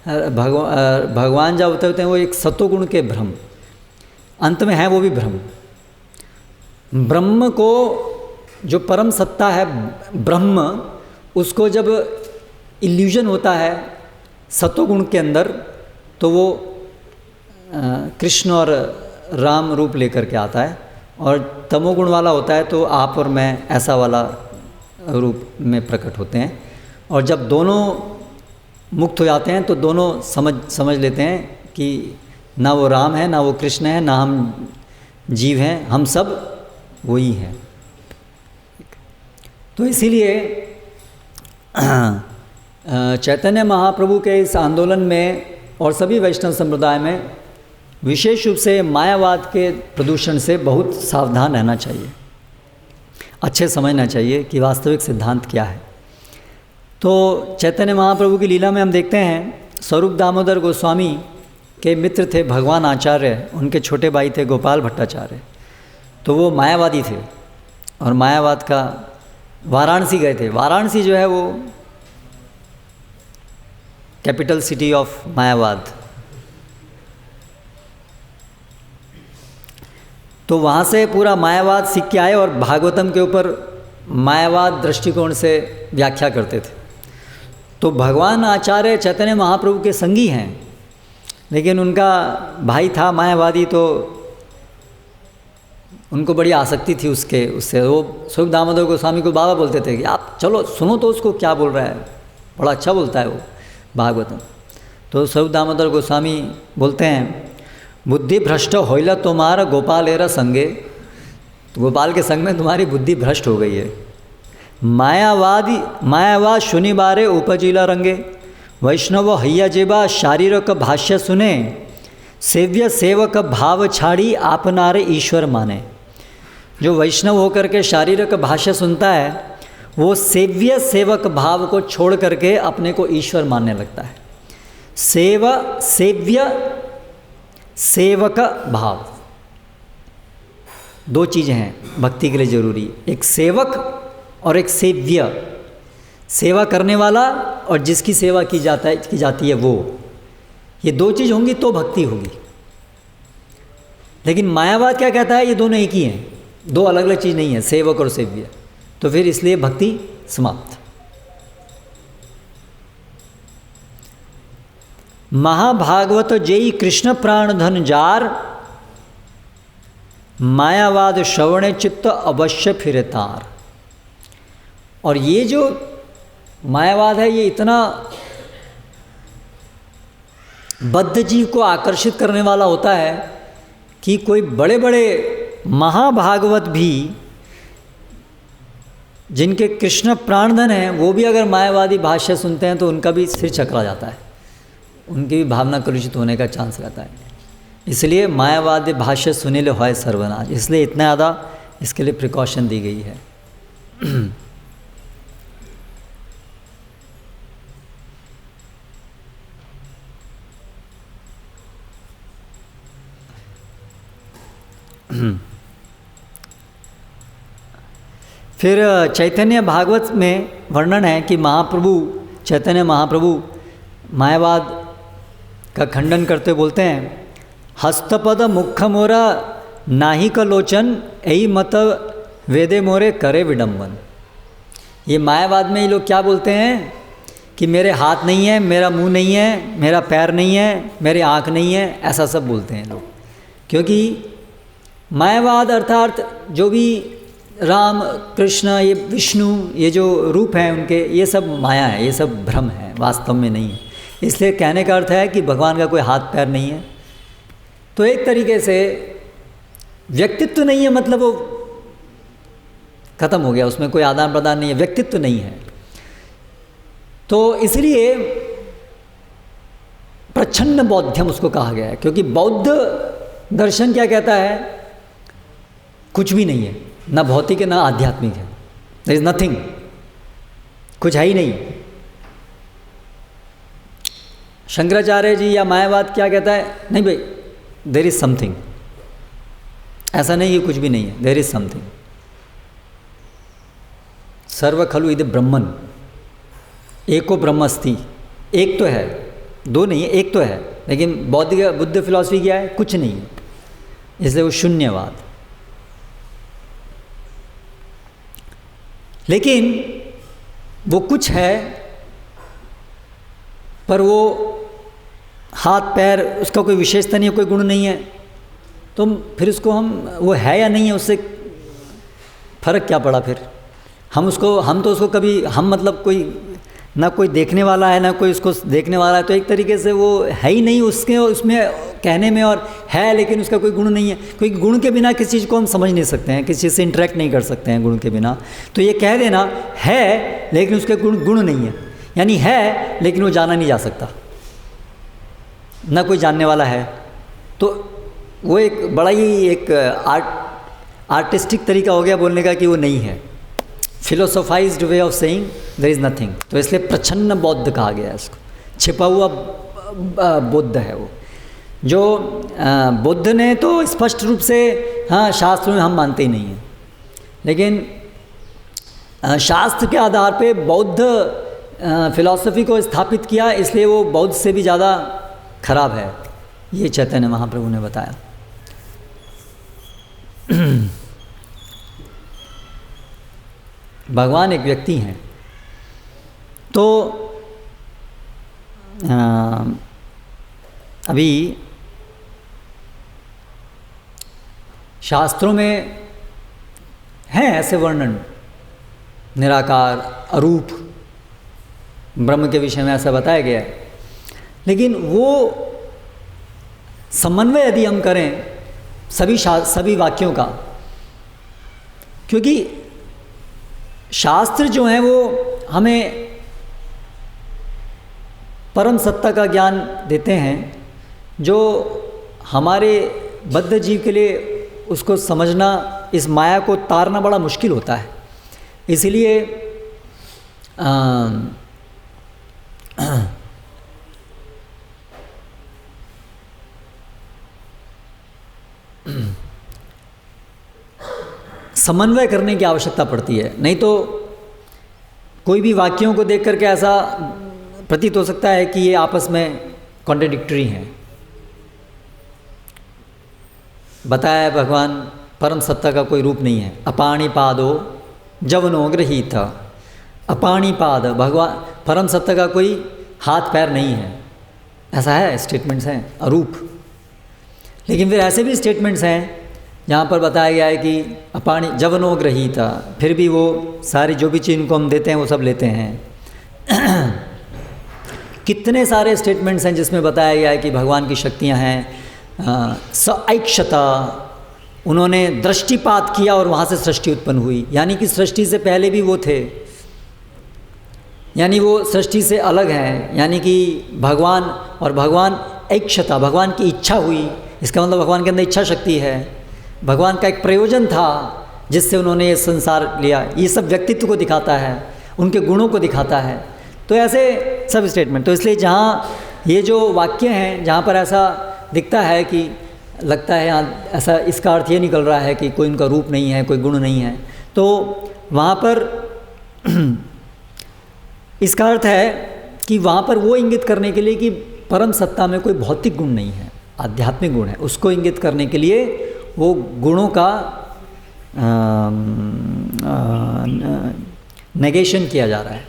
A: भगवान जब होते हैं वो एक सत्वगुण के भ्रम अंत में है, वो भी भ्रम। ब्रह्म को, जो परम सत्ता है ब्रह्म, उसको जब इल्यूजन होता है सत्वगुण के अंदर, तो वो कृष्ण और राम रूप लेकर के आता है, और तमोगुण वाला होता है तो आप और मैं ऐसा वाला रूप में प्रकट होते हैं। और जब दोनों मुक्त हो जाते हैं तो दोनों समझ लेते हैं कि ना वो राम है, ना वो कृष्ण है, ना हम जीव हैं, हम सब वही हैं। तो इसीलिए चैतन्य महाप्रभु के इस आंदोलन में और सभी वैष्णव संप्रदाय में विशेष रूप से मायावाद के प्रदूषण से बहुत सावधान रहना चाहिए, अच्छे समझना चाहिए कि वास्तविक सिद्धांत क्या है। तो चैतन्य महाप्रभु की लीला में हम देखते हैं स्वरूप दामोदर गोस्वामी के मित्र थे भगवान आचार्य, उनके छोटे भाई थे गोपाल भट्टाचार्य। तो वो मायावादी थे और मायावाद का वाराणसी गए थे। वाराणसी जो है वो कैपिटल सिटी ऑफ मायावाद। तो वहाँ से पूरा मायावाद सीख के आए और भागवतम के ऊपर मायावाद दृष्टिकोण से व्याख्या करते थे। तो भगवान आचार्य चैतन्य महाप्रभु के संगी हैं, लेकिन उनका भाई था मायावादी, तो उनको बड़ी आसक्ति थी उससे। वो स्वरूप दामोदर गोस्वामी को बाबा बोलते थे कि आप चलो सुनो तो उसको क्या बोल रहा है, बड़ा अच्छा बोलता है वो भागवतम। तो स्वरूप दामोदर गोस्वामी बोलते हैं बुद्धि भ्रष्ट होइला तुम्हारा गोपाल एरा संगे। तो गोपाल के संग में तुम्हारी बुद्धि भ्रष्ट हो गई है। मायावाद शनिवारे उपजिला रंगे, वैष्णव हैया जेबा शारीरक भाष्य सुने, सेव्य सेवक भाव छाड़ी आपनारे ईश्वर माने। जो वैष्णव होकर के शारीरक भाष्य सुनता है वो सेव्य सेवक भाव को छोड़ करके अपने को ईश्वर मानने लगता है। सेव्य सेवक भाव, दो चीज़ें हैं भक्ति के लिए जरूरी, एक सेवक और एक सेव्य। सेवा करने वाला और जिसकी सेवा की जाती है वो, ये दो चीज़ होंगी तो भक्ति होगी। लेकिन मायावाद क्या कहता है, ये दोनों एक ही हैं, दो अलग अलग चीज़ नहीं है, सेवक और सेव्य। तो फिर इसलिए भक्ति समाप्त। महाभागवत जयी कृष्ण प्राण धन जार, मायावाद श्रवणे चित्त अवश्य फिरे तार। और ये जो मायावाद है ये इतना बद्ध जीव को आकर्षित करने वाला होता है कि कोई बड़े बड़े महाभागवत भी जिनके कृष्ण प्राणधन हैं वो भी अगर मायावादी भाष्य सुनते हैं तो उनका भी सिर चकरा जाता है, उनकी भी भावना कलुषित होने का चांस रहता है। इसलिए मायावादी भाष्य सुने ले होय सर्वनाश, इसलिए इतना ज़्यादा इसके लिए प्रिकॉशन दी गई है। फिर चैतन्य भागवत में वर्णन है कि चैतन्य महाप्रभु मायावाद का खंडन करते बोलते हैं, हस्तपद मुख मोरा नाहि क लोचन, यही मत वेदे मोरे करे विडम्बन। ये मायावाद में ये लोग क्या बोलते हैं कि मेरे हाथ नहीं है, मेरा मुंह नहीं है, मेरा पैर नहीं है, मेरी आँख नहीं है, ऐसा सब बोलते हैं लोग। क्योंकि मायावाद अर्थात जो भी राम कृष्ण ये विष्णु ये जो रूप हैं उनके, ये सब माया है, ये सब भ्रम है, वास्तव में नहीं है। इसलिए कहने का अर्थ है कि भगवान का कोई हाथ पैर नहीं है। तो एक तरीके से व्यक्तित्व नहीं है, मतलब वो खत्म हो गया, उसमें कोई आदान प्रदान नहीं है, व्यक्तित्व नहीं है। तो इसलिए प्रच्छन्न बौद्धम उसको कहा गया है, क्योंकि बौद्ध दर्शन क्या कहता है, कुछ भी नहीं है, ना भौतिक है ना आध्यात्मिक है, देयर इज नथिंग, कुछ है ही नहीं। शंकराचार्य जी या मायावाद क्या कहता है, नहीं भाई देयर इज समथिंग, ऐसा नहीं कि कुछ भी नहीं है, देयर इज समथिंग। सर्व खलु इद ब्रह्मन, एको ब्रह्मस्ति, एक तो है, दो नहीं है, एक तो है। लेकिन बुद्ध फिलॉसफी क्या है, कुछ नहीं है, इसलिए वो शून्यवाद। लेकिन वो कुछ है, पर वो हाथ पैर उसका कोई विशेषता नहीं है, कोई गुण नहीं है, तो फिर उसको हम वो है या नहीं है उससे फ़र्क क्या पड़ा फिर? हम तो उसको कभी हम मतलब कोई ना कोई देखने वाला है ना कोई उसको देखने वाला है, तो एक तरीके से वो है ही नहीं उसके उसमें कहने में, और है लेकिन उसका कोई गुण नहीं है। कोई गुण के बिना किसी चीज़ को हम समझ नहीं सकते हैं, किसी चीज़ से इंटरेक्ट नहीं कर सकते हैं गुण के बिना। तो ये कह देना है लेकिन उसके गुण नहीं है, यानी है लेकिन वो जाना नहीं जा सकता, ना कोई जानने वाला है, तो वो एक बड़ा ही एक आर्टिस्टिक तरीका हो गया बोलने का कि वो नहीं है, philosophized way of saying there is nothing. तो इसलिए प्रच्छन्न बौद्ध कहा गया है इसको, छिपा हुआ बुद्ध है वो। जो बुद्ध ने तो स्पष्ट रूप से हाँ शास्त्र में हम मानते ही नहीं हैं, लेकिन शास्त्र के आधार पे बौद्ध फिलॉसफी को स्थापित किया, इसलिए वो बौद्ध से भी ज़्यादा खराब है, ये चैतन्य महाप्रभु ने बताया। भगवान एक व्यक्ति हैं, तो अभी शास्त्रों में हैं ऐसे वर्णन, निराकार, अरूप ब्रह्म के विषय में ऐसा बताया गया है, लेकिन वो समन्वय यदि हम करें सभी वाक्यों का, क्योंकि शास्त्र जो हैं वो हमें परम सत्ता का ज्ञान देते हैं, जो हमारे बद्ध जीव के लिए उसको समझना, इस माया को तारना बड़ा मुश्किल होता है। इसलिए समन्वय करने की आवश्यकता पड़ती है, नहीं तो कोई भी वाक्यों को देख करके ऐसा प्रतीत हो सकता है कि ये आपस में कॉन्ट्रडिक्टरी हैं। बताया है भगवान परम सत्ता का कोई रूप नहीं है। अपाणिपादो जवनो गृहीत, अपाणिपाद भगवान परम सत्ता का कोई हाथ पैर नहीं है, ऐसा है, स्टेटमेंट्स हैं अरूप। लेकिन फिर ऐसे भी स्टेटमेंट्स हैं जहाँ पर बताया गया है कि अपाणि जवनो गृहीत, फिर भी वो सारी जो भी चीज़ इनको हम देते हैं वो सब लेते हैं। कितने सारे स्टेटमेंट्स हैं जिसमें बताया गया है कि भगवान की शक्तियाँ हैं। सऐक्षता, उन्होंने दृष्टिपात किया और वहाँ से सृष्टि उत्पन्न हुई, यानी कि सृष्टि से पहले भी वो थे, यानी वो सृष्टि से अलग हैं, यानी कि भगवान और भगवान ऐक्षता, भगवान की इच्छा हुई, इसका मतलब भगवान के अंदर इच्छा शक्ति है, भगवान का एक प्रयोजन था जिससे उन्होंने ये संसार लिया। ये सब व्यक्तित्व को दिखाता है, उनके गुणों को दिखाता है। तो ऐसे सब स्टेटमेंट, तो इसलिए जहाँ ये जो वाक्य हैं जहाँ पर ऐसा दिखता है कि लगता है यहाँ ऐसा, इसका अर्थ ये निकल रहा है कि कोई उनका रूप नहीं है, कोई गुण नहीं है, तो वहाँ पर इसका अर्थ है कि वहाँ पर वो इंगित करने के लिए कि परम सत्ता में कोई भौतिक गुण नहीं है, आध्यात्मिक गुण है, उसको इंगित करने के लिए वो गुणों का नेगेशन किया जा रहा है।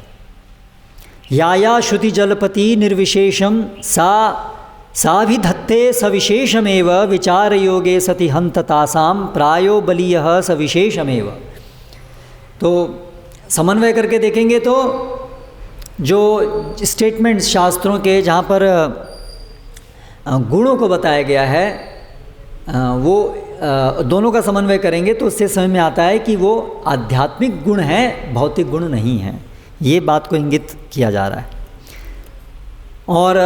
A: या श्रुति जलपति निर्विशेषम सा भी धत्ते सविशेषमेव विचार योगे सति हंततासाम प्रायो बलीय सविशेषमेव। तो समन्वय करके देखेंगे तो जो स्टेटमेंट्स शास्त्रों के जहाँ पर गुणों को बताया गया है, वो दोनों का समन्वय करेंगे तो उससे समझ में आता है कि वो आध्यात्मिक गुण हैं, भौतिक गुण नहीं हैं। ये बात को इंगित किया जा रहा है। और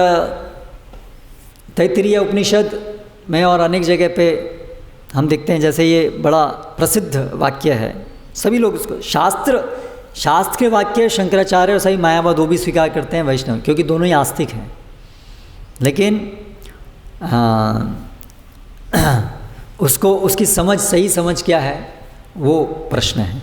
A: तैत्तिरीय उपनिषद में और अनेक जगह पे हम देखते हैं, जैसे ये बड़ा प्रसिद्ध वाक्य है, सभी लोग इसको शास्त्र के वाक्य शंकराचार्य और सभी मायावाद वो भी स्वीकार करते हैं, वैष्णव, क्योंकि दोनों ही आस्तिक हैं। लेकिन उसकी सही समझ क्या है वो प्रश्न है।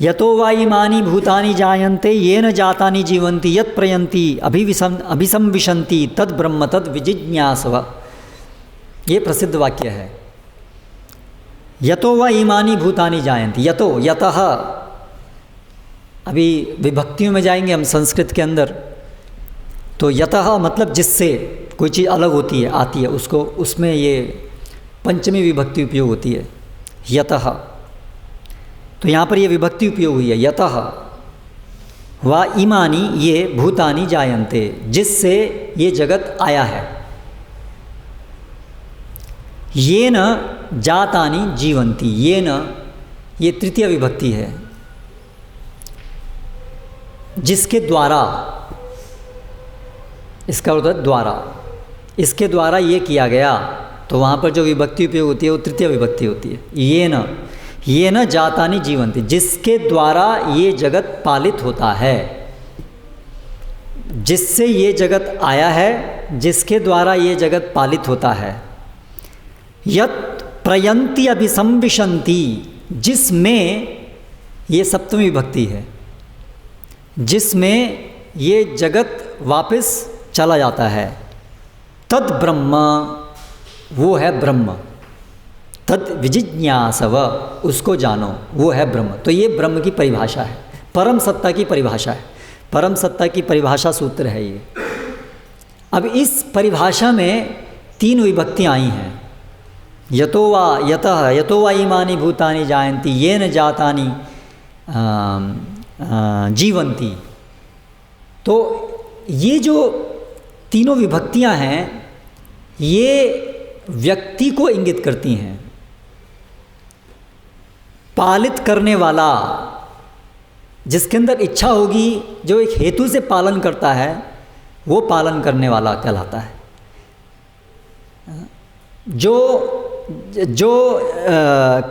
A: यतो वा इमानि भूतानि जायन्ते येन जातानि जीवन्ति यत् प्रयन्ति अभिसंविशन्ति तद ब्रह्म तद विजिज्ञासव। ये प्रसिद्ध वाक्य है। यतो वा इमानि भूतानि जायन्ति, यतः, अभी विभक्तियों में जाएंगे हम संस्कृत के अंदर, तो यतः मतलब जिससे कोई चीज़ अलग होती है, आती है, उसको उसमें ये पंचमी विभक्ति उपयोग होती है, यतः। तो यहाँ पर ये विभक्ति उपयोग हुई है, यतः वा इमानी ये भूतानि जायन्ते, जिससे ये जगत आया है। ये न जातानि जीवन्ति, ये न, ये तृतीय विभक्ति है, जिसके द्वारा, इसका अर्थ है द्वारा, इसके द्वारा ये किया गया। तो वहाँ पर जो विभक्ति उपयोग होती है वो तृतीय विभक्ति होती है। ये न जातानि जीवन्ति, जिसके द्वारा ये जगत पालित होता है, जिससे ये जगत आया है, जिसके द्वारा ये जगत पालित होता है। यत् प्रयन्ति अभिसंविशन्ति, जिसमें, ये सप्तमी विभक्ति है, जिसमें ये जगत वापस चला जाता है। तद ब्रह्म, वो है ब्रह्म। तद विजिज्ञासव, उसको जानो, वो है ब्रह्म। तो ये ब्रह्म की परिभाषा है, परम सत्ता की परिभाषा है, परम सत्ता की परिभाषा सूत्र है ये। अब इस परिभाषा में तीन विभक्तियाँ आई हैं, यतो वा यतः, यतो वा इमानि भूतानि जायन्ति, ये न जातानि जीवन्ति। तो ये जो तीनों विभक्तियां हैं ये व्यक्ति को इंगित करती हैं। पालित करने वाला, जिसके अंदर इच्छा होगी, जो एक हेतु से पालन करता है, वो पालन करने वाला कहलाता है। जो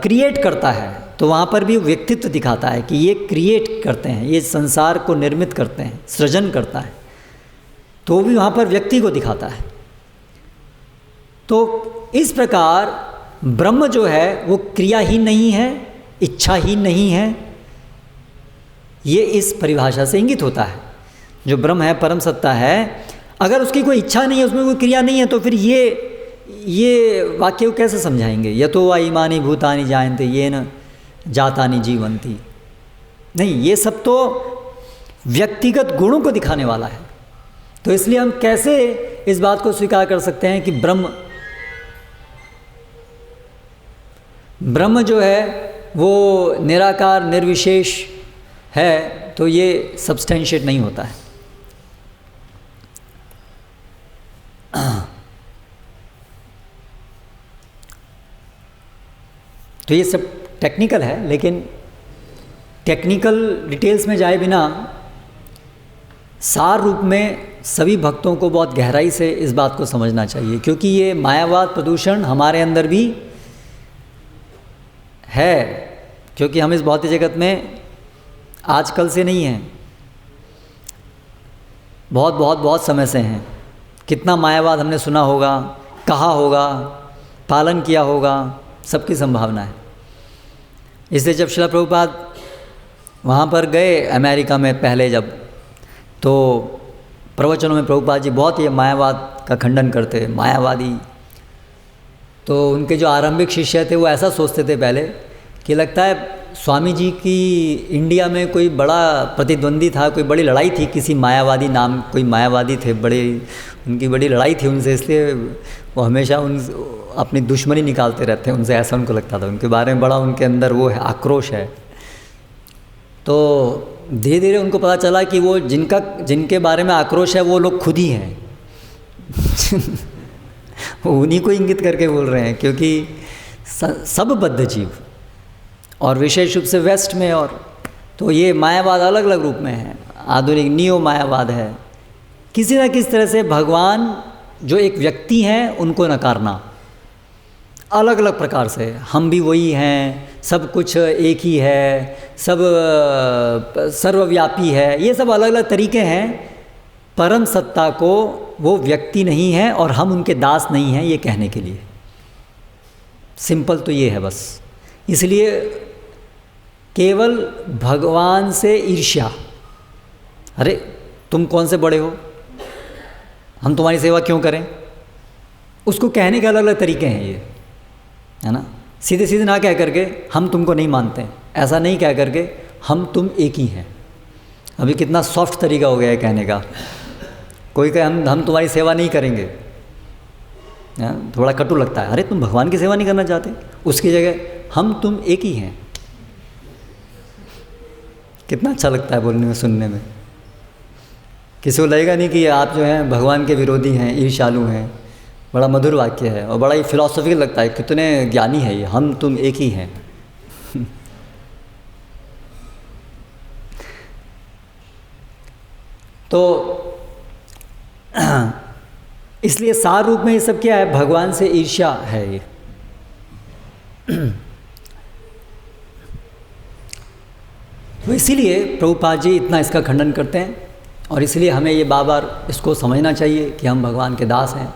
A: क्रिएट करता है, तो वहाँ पर भी व्यक्तित्व दिखाता है कि ये क्रिएट करते हैं, ये संसार को निर्मित करते हैं, सृजन करता है, तो भी वहाँ पर व्यक्ति को दिखाता है। तो इस प्रकार ब्रह्म जो है वो क्रिया ही नहीं है, इच्छा ही नहीं है, ये इस परिभाषा से इंगित होता है। जो ब्रह्म है, परम सत्ता है, अगर उसकी कोई इच्छा नहीं है, उसमें कोई क्रिया नहीं है, तो फिर ये वाक्य को कैसे समझाएंगे? यतो वा इमानि भूतानि जायन्ते येन जातानि जीवन्ति। नहीं, ये सब तो व्यक्तिगत गुणों को दिखाने वाला है। तो इसलिए हम कैसे इस बात को स्वीकार कर सकते हैं कि ब्रह्म जो है वो निराकार निर्विशेष है, तो ये सब्सटेंशिएट नहीं होता है। तो ये सब टेक्निकल है, लेकिन टेक्निकल डिटेल्स में जाए बिना सार रूप में सभी भक्तों को बहुत गहराई से इस बात को समझना चाहिए, क्योंकि ये मायावाद प्रदूषण हमारे अंदर भी है। क्योंकि हम इस भौतिक जगत में आजकल से नहीं हैं, बहुत समय से हैं। कितना मायावाद हमने सुना होगा, कहा होगा, पालन किया होगा, सबकी संभावना है। इसलिए जब श्रील प्रभुपाद वहाँ पर गए अमेरिका में पहले जब, तो प्रवचनों में प्रभुपाद जी बहुत ये मायावाद का खंडन करते, मायावादी। तो उनके जो आरंभिक शिष्य थे वो ऐसा सोचते थे पहले कि लगता है स्वामी जी की इंडिया में कोई बड़ा प्रतिद्वंदी था, कोई बड़ी लड़ाई थी, किसी मायावादी नाम कोई मायावादी थे, उनकी बड़ी लड़ाई थी उनसे, इसलिए वो हमेशा अपनी दुश्मनी निकालते रहते हैं उनसे, ऐसा उनको लगता था। उनके बारे में बड़ा उनके अंदर वो है, आक्रोश है। तो धीरे धीरे उनको पता चला कि वो जिनके बारे में आक्रोश है वो लोग खुद ही हैं। वो उन्हीं को इंगित करके बोल रहे हैं, क्योंकि सब बद्ध जीव, और विशेष रूप से वेस्ट में, और तो ये मायावाद अलग अलग रूप में है। आधुनिक नियो मायावाद है, किसी न किसी तरह से भगवान जो एक व्यक्ति हैं उनको नकारना, अलग अलग प्रकार से। हम भी वही हैं, सब कुछ एक ही है, सब सर्वव्यापी है, ये सब अलग अलग तरीके हैं। परम सत्ता को वो व्यक्ति नहीं है और हम उनके दास नहीं हैं, ये कहने के लिए। सिंपल तो ये है बस। इसलिए केवल भगवान से ईर्ष्या, अरे तुम कौन से बड़े हो, हम तुम्हारी सेवा क्यों करें, उसको कहने के अलग अलग तरीके हैं ये, है ना। सीधे सीधे ना कह करके हम तुमको नहीं मानते, ऐसा नहीं कह करके हम तुम एक ही हैं। अभी कितना सॉफ्ट तरीका हो गया है कहने का। कोई कहे हम तुम्हारी सेवा नहीं करेंगे, थोड़ा कटु लगता है, अरे तुम भगवान की सेवा नहीं करना चाहते, उसकी जगह हम तुम एक ही हैं। कितना अच्छा लगता है बोलने में, सुनने में। किसी को लगेगा नहीं कि आप जो हैं भगवान के विरोधी हैं, ईर्ष्यालु हैं। बड़ा मधुर वाक्य है और बड़ा ही फिलॉसफिकल लगता है, कितने ज्ञानी है ये, हम तुम एक ही हैं। तो इसलिए सार रूप में ये सब क्या है, भगवान से ईर्ष्या है ये। तो इसीलिए प्रभुपाद जी इतना इसका खंडन करते हैं और इसलिए हमें ये बार बार इसको समझना चाहिए कि हम भगवान के दास हैं,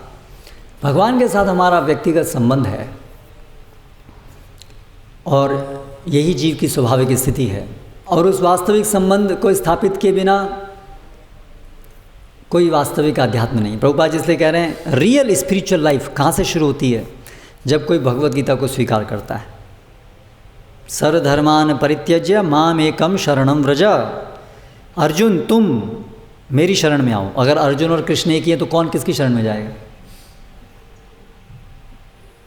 A: भगवान के साथ हमारा व्यक्तिगत संबंध है और यही जीव की स्वाभाविक स्थिति है। और उस वास्तविक संबंध को स्थापित किए बिना कोई वास्तविक आध्यात्म नहीं। प्रभुपाद जी इसलिए कह रहे हैं रियल स्पिरिचुअल लाइफ कहाँ से शुरू होती है, जब कोई भगवत गीता को स्वीकार करता है। सर्वधर्मान परित्यज्य माम एकम शरणम व्रज। अर्जुन तुम मेरी शरण में आओ। अगर अर्जुन और कृष्ण एक ही है तो कौन किसकी शरण में जाएगा,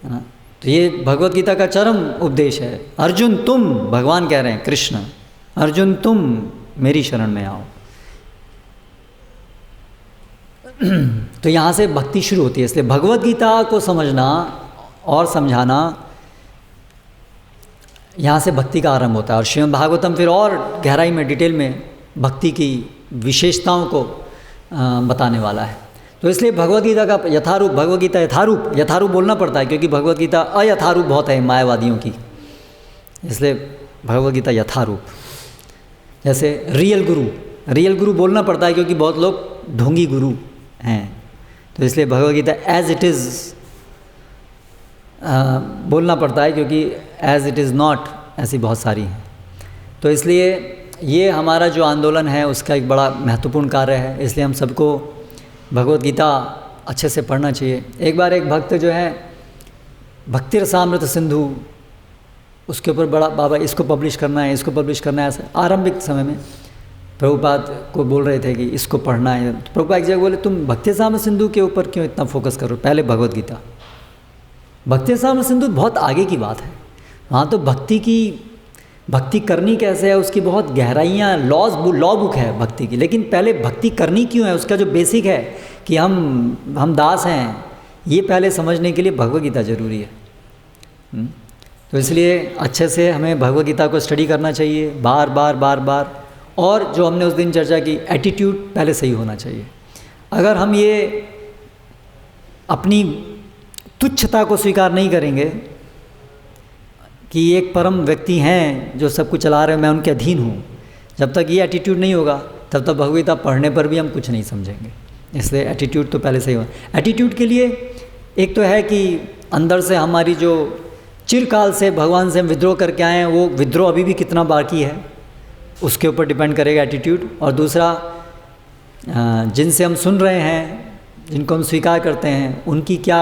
A: है ना। तो ये भगवत गीता का चरम उपदेश है। अर्जुन तुम, भगवान कह रहे हैं कृष्ण, अर्जुन तुम मेरी शरण में आओ। तो यहाँ से भक्ति शुरू होती है। इसलिए भगवत गीता को समझना और समझाना, यहाँ से भक्ति का आरंभ होता है। और श्रीमद् भागवतम फिर और गहराई में, डिटेल में भक्ति की विशेषताओं को बताने वाला है। तो इसलिए भगवत गीता का यथारूप, भगवत गीता यथारूप बोलना पड़ता है, क्योंकि भगवत गीता अयथारूप बहुत है मायावादियों की। इसलिए भगवत गीता यथारूप। जैसे रियल गुरु बोलना पड़ता है, क्योंकि बहुत लोग ढोंगी गुरु हैं। तो इसलिए Bhagavad Gita as it is बोलना पड़ता है, क्योंकि एज इट इज़ नॉट ऐसी बहुत सारी हैं। तो इसलिए ये हमारा जो आंदोलन है उसका एक बड़ा महत्वपूर्ण कार्य है। इसलिए हम सबको भगवत गीता अच्छे से पढ़ना चाहिए। एक बार एक भक्त जो है भक्ति रसामृत सिंधु, उसके ऊपर बड़ा बाबा इसको पब्लिश करना है, इसको पब्लिश करना है, ऐसा आरंभिक समय में प्रभुपाद को बोल रहे थे कि इसको पढ़ना है। तो प्रभुपाद एक जगह बोले तुम भक्ति रसामृत सिंधु के ऊपर क्यों इतना फोकस करो, पहले भगवत गीता। भक्ति रसामृत सिंधु बहुत आगे की बात है। वहाँ तो भक्ति करनी कैसे है उसकी बहुत गहराइयाँ, लॉ बुक है भक्ति की। लेकिन पहले भक्ति करनी क्यों है, उसका जो बेसिक है कि हम दास हैं, ये पहले समझने के लिए भगवत गीता जरूरी है। तो इसलिए अच्छे से हमें भगवत गीता को स्टडी करना चाहिए बार बार। और जो हमने उस दिन चर्चा की, एटीट्यूड पहले सही होना चाहिए। अगर हम ये अपनी तुच्छता को स्वीकार नहीं करेंगे कि एक परम व्यक्ति हैं जो सब कुछ चला रहे हैं, मैं उनके अधीन हूँ, जब तक ये एटीट्यूड नहीं होगा तब तक भगवत गीता पढ़ने पर भी हम कुछ नहीं समझेंगे। इसलिए एटीट्यूड तो पहले सही हो। एटीट्यूड के लिए एक तो है कि अंदर से हमारी जो चिरकाल से भगवान से हम विद्रोह करके आए हैं, वो विद्रोह अभी भी कितना बाकी है उसके ऊपर डिपेंड करेगा एटीट्यूड। और दूसरा, जिनसे हम सुन रहे हैं, जिनको हम स्वीकार करते हैं, उनकी क्या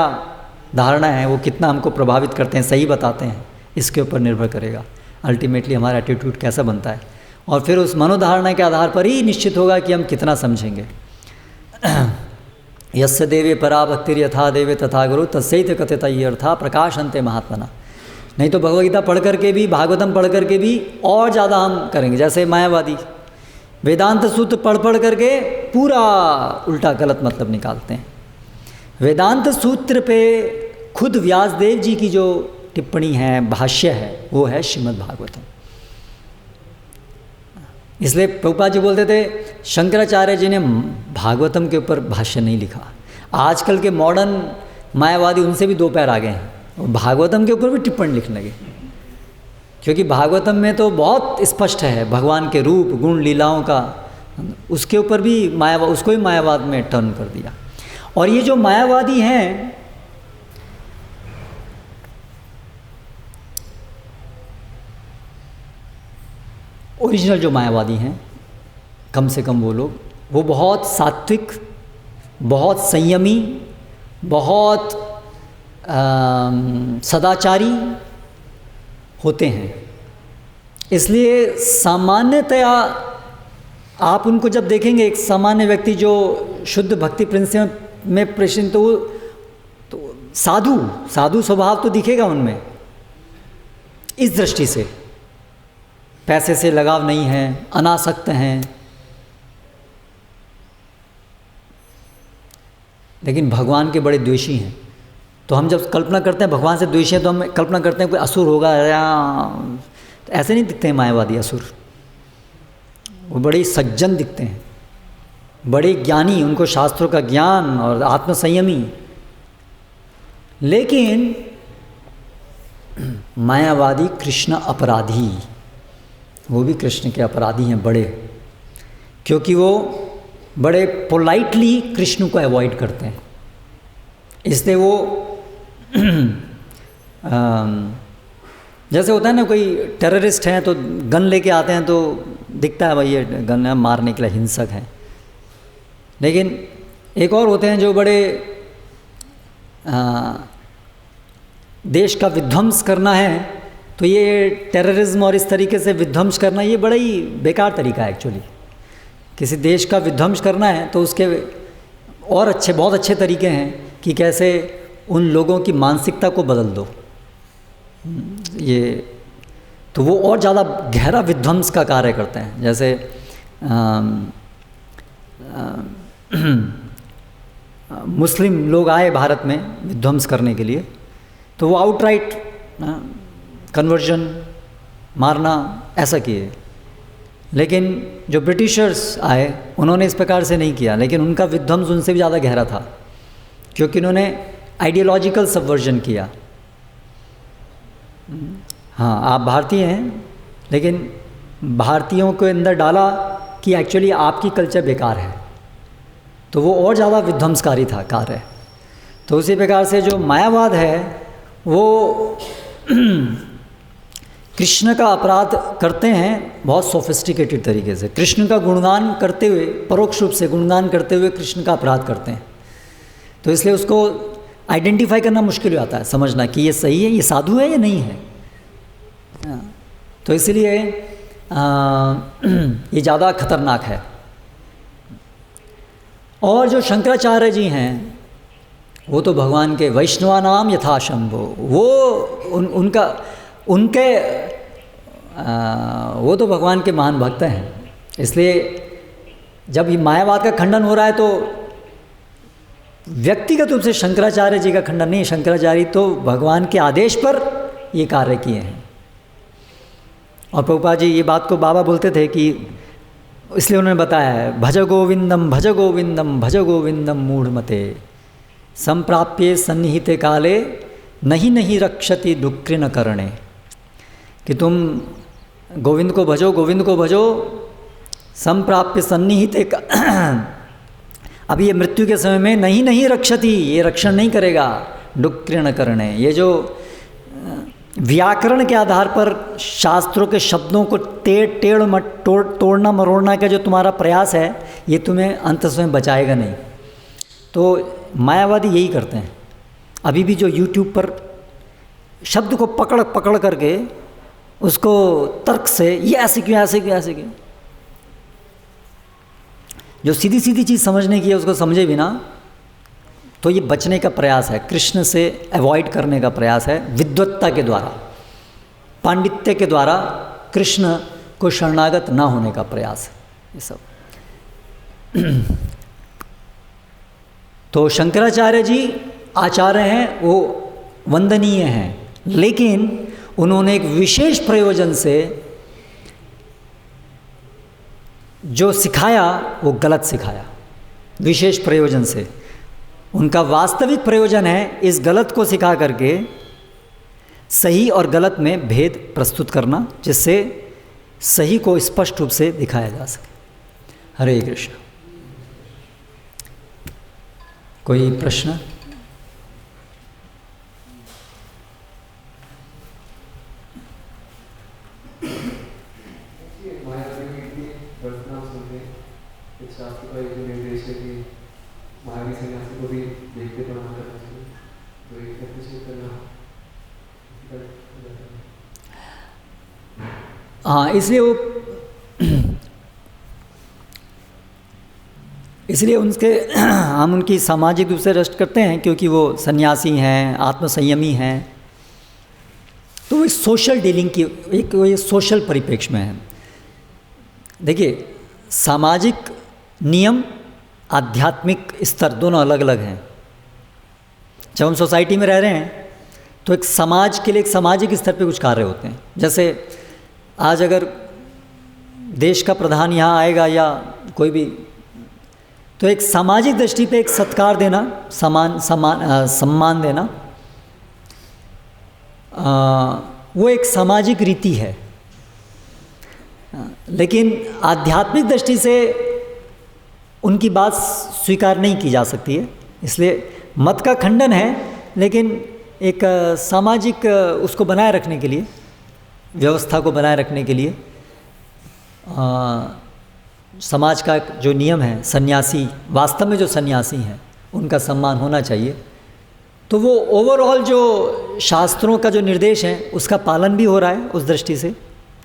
A: धारणा है, वो कितना हमको प्रभावित करते हैं, सही बताते हैं, इसके ऊपर निर्भर करेगा अल्टीमेटली हमारा एटीट्यूड कैसा बनता है। और फिर उस मनोधारणा के आधार पर ही निश्चित होगा कि हम कितना समझेंगे। यस्य देवे परा भक्तिर यथा देवे तथा गुरु तस्यैत कथित ये अर्था प्रकाशन्ते महात्मना। नहीं तो भगवत गीता पढ़ करके भी, भागवतम पढ़ करके भी और ज़्यादा हम करेंगे। जैसे मायावादी वेदांत सूत्र पढ़ करके पूरा उल्टा गलत मतलब निकालते हैं। वेदांत सूत्र पे खुद व्यासदेव जी की जो टिप्पणी है, भाष्य है, वो है श्रीमद् भागवतम। इसलिए प्रभुपाद जी बोलते थे शंकराचार्य जी ने भागवतम के ऊपर भाष्य नहीं लिखा। आजकल के मॉडर्न मायावादी उनसे भी दो पैर आगे हैं, और भागवतम के ऊपर भी टिप्पणी लिखने लगे, क्योंकि भागवतम में तो बहुत स्पष्ट है भगवान के रूप गुण लीलाओं का, उसके ऊपर भी उसको भी मायावाद में टर्न कर दिया। और ये जो मायावादी हैं, ओरिजिनल जो मायावादी हैं, कम से कम वो लोग, वो बहुत सात्विक, बहुत संयमी, बहुत सदाचारी होते हैं। इसलिए सामान्यतया आप उनको जब देखेंगे, एक सामान्य व्यक्ति जो शुद्ध भक्ति प्रिंसिपल में प्रश्न, तो साधु साधु स्वभाव तो दिखेगा उनमें, इस दृष्टि से पैसे से लगाव नहीं है, अनासक्त हैं, लेकिन भगवान के बड़े द्वेषी हैं। तो हम जब कल्पना करते हैं भगवान से द्वेषी हैं तो हम कल्पना करते हैं कोई असुर होगा, या तो ऐसे नहीं दिखते हैं मायावादी असुर। वो बड़े सज्जन दिखते हैं, बड़े ज्ञानी, उनको शास्त्रों का ज्ञान और आत्मसंयमी। लेकिन मायावादी कृष्ण अपराधी, वो भी कृष्ण के अपराधी हैं बड़े, क्योंकि वो बड़े पोलाइटली कृष्ण को अवॉइड करते हैं। इसलिए वो जैसे होता है ना, कोई टेररिस्ट हैं तो गन लेके आते हैं तो दिखता है भाई ये गन है, मारने के लिए हिंसक हैं। लेकिन एक और होते हैं जो बड़े देश का विध्वंस करना है, तो ये टेररिज्म और इस तरीके से विध्वंस करना ये बड़ा ही बेकार तरीका है एक्चुअली। किसी देश का विध्वंस करना है तो उसके और अच्छे, बहुत अच्छे तरीके हैं कि कैसे उन लोगों की मानसिकता को बदल दो। ये तो वो और ज़्यादा गहरा विध्वंस का कार्य करते हैं। जैसे मुस्लिम लोग आए भारत में विध्वंस करने के लिए, तो वो आउटराइट कन्वर्जन, मारना ऐसा किए। लेकिन जो ब्रिटिशर्स आए उन्होंने इस प्रकार से नहीं किया, लेकिन उनका विध्वंस उनसे भी ज़्यादा गहरा था, क्योंकि उन्होंने आइडियोलॉजिकल सबवर्जन किया। हाँ, आप भारतीय हैं, लेकिन भारतीयों के अंदर डाला कि एक्चुअली आपकी कल्चर बेकार है, तो वो और ज़्यादा विध्वंसकारी था कार्य। तो उसी प्रकार से जो मायावाद है वो कृष्ण का अपराध करते हैं बहुत सोफिस्टिकेटेड तरीके से। कृष्ण का गुणगान करते हुए, परोक्ष रूप से गुणगान करते हुए कृष्ण का अपराध करते हैं। तो इसलिए उसको आइडेंटिफाई करना मुश्किल हो जाता है, समझना कि ये सही है, ये साधु है या नहीं है। तो इसलिए ये ज़्यादा खतरनाक है। और जो शंकराचार्य जी हैं वो तो भगवान के वैष्णवानाम यथा शंभो, वो उनके वो तो भगवान के महान भक्त हैं। इसलिए जब ये मायावाद का खंडन हो रहा है तो व्यक्तिगत रूप से शंकराचार्य जी का खंडन नहीं, शंकराचार्य तो भगवान के आदेश पर ये कार्य किए हैं। और प्रभुपाद जी ये बात को बाबा बोलते थे कि इसलिए उन्होंने बताया है, भज गोविंदम भज गोविंदम भज गोविंदम मूढ़मते संप्राप्ये सन्निहिते काले नहीं नहीं रक्षति डुक्रिन करणे, कि तुम गोविंद को भजो, गोविंद को भजो संप्राप्य सन्निहिते अभी ये मृत्यु के समय में नहीं नहीं रक्षति, ये रक्षण नहीं करेगा, डुक्रिन करणे। ये जो व्याकरण के आधार पर शास्त्रों के शब्दों को तोड़ना मरोड़ना का जो तुम्हारा प्रयास है, ये तुम्हें अंत में बचाएगा नहीं। तो मायावादी यही करते हैं। अभी भी जो YouTube पर शब्द को पकड़ करके उसको तर्क से ये ऐसे क्यों, ऐसे क्यों, ऐसे क्यों, जो सीधी सीधी चीज़ समझने की है उसको समझे बिना, तो ये बचने का प्रयास है, कृष्ण से अवॉइड करने का प्रयास है, विद्वत्ता के द्वारा, पांडित्य के द्वारा कृष्ण को शरणागत ना होने का प्रयास है ये सब। तो शंकराचार्य जी आचार्य हैं, वो वंदनीय हैं, लेकिन उन्होंने एक विशेष प्रयोजन से जो सिखाया वो गलत सिखाया, विशेष प्रयोजन से। उनका वास्तविक प्रयोजन है इस गलत को सिखा करके सही और गलत में भेद प्रस्तुत करना, जिससे सही को स्पष्ट रूप से दिखाया जा सके। हरे कृष्ण। कोई प्रश्न? हाँ, इसलिए वो इसलिए उनके हम उनकी सामाजिक रूप से रेस्ट करते हैं क्योंकि वो सन्यासी हैं, आत्मसंयमी हैं। तो वो सोशल डीलिंग की एक वो सोशल परिप्रेक्ष्य में है। देखिए, सामाजिक नियम, आध्यात्मिक स्तर दोनों अलग अलग हैं। जब हम सोसाइटी में रह रहे हैं तो एक समाज के लिए एक सामाजिक स्तर पे कुछ कार्य होते हैं। जैसे आज अगर देश का प्रधान यहाँ आएगा या कोई भी, तो एक सामाजिक दृष्टि पे एक सत्कार देना, सम्मान देना, वो एक सामाजिक रीति है। लेकिन आध्यात्मिक दृष्टि से उनकी बात स्वीकार नहीं की जा सकती है। इसलिए मत का खंडन है, लेकिन एक सामाजिक उसको बनाए रखने के लिए, व्यवस्था को बनाए रखने के लिए समाज का जो नियम है, सन्यासी वास्तव में जो सन्यासी हैं उनका सम्मान होना चाहिए। तो वो ओवरऑल जो शास्त्रों का जो निर्देश है उसका पालन भी हो रहा है, उस दृष्टि से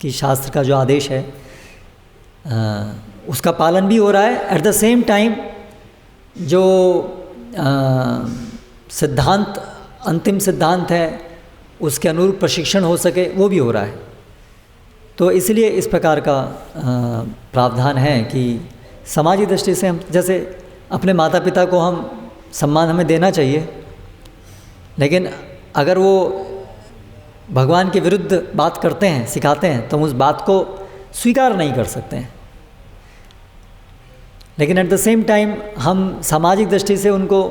A: कि शास्त्र का जो आदेश है उसका पालन भी हो रहा है। एट द सेम टाइम जो सिद्धांत, अंतिम सिद्धांत है, उसके अनुरूप प्रशिक्षण हो सके वो भी हो रहा है। तो इसलिए इस प्रकार का प्रावधान है कि सामाजिक दृष्टि से हम, जैसे अपने माता पिता को हम सम्मान हमें देना चाहिए, लेकिन अगर वो भगवान के विरुद्ध बात करते हैं, सिखाते हैं, तो हम उस बात को स्वीकार नहीं कर सकते हैं। लेकिन एट द सेम टाइम हम सामाजिक दृष्टि से उनको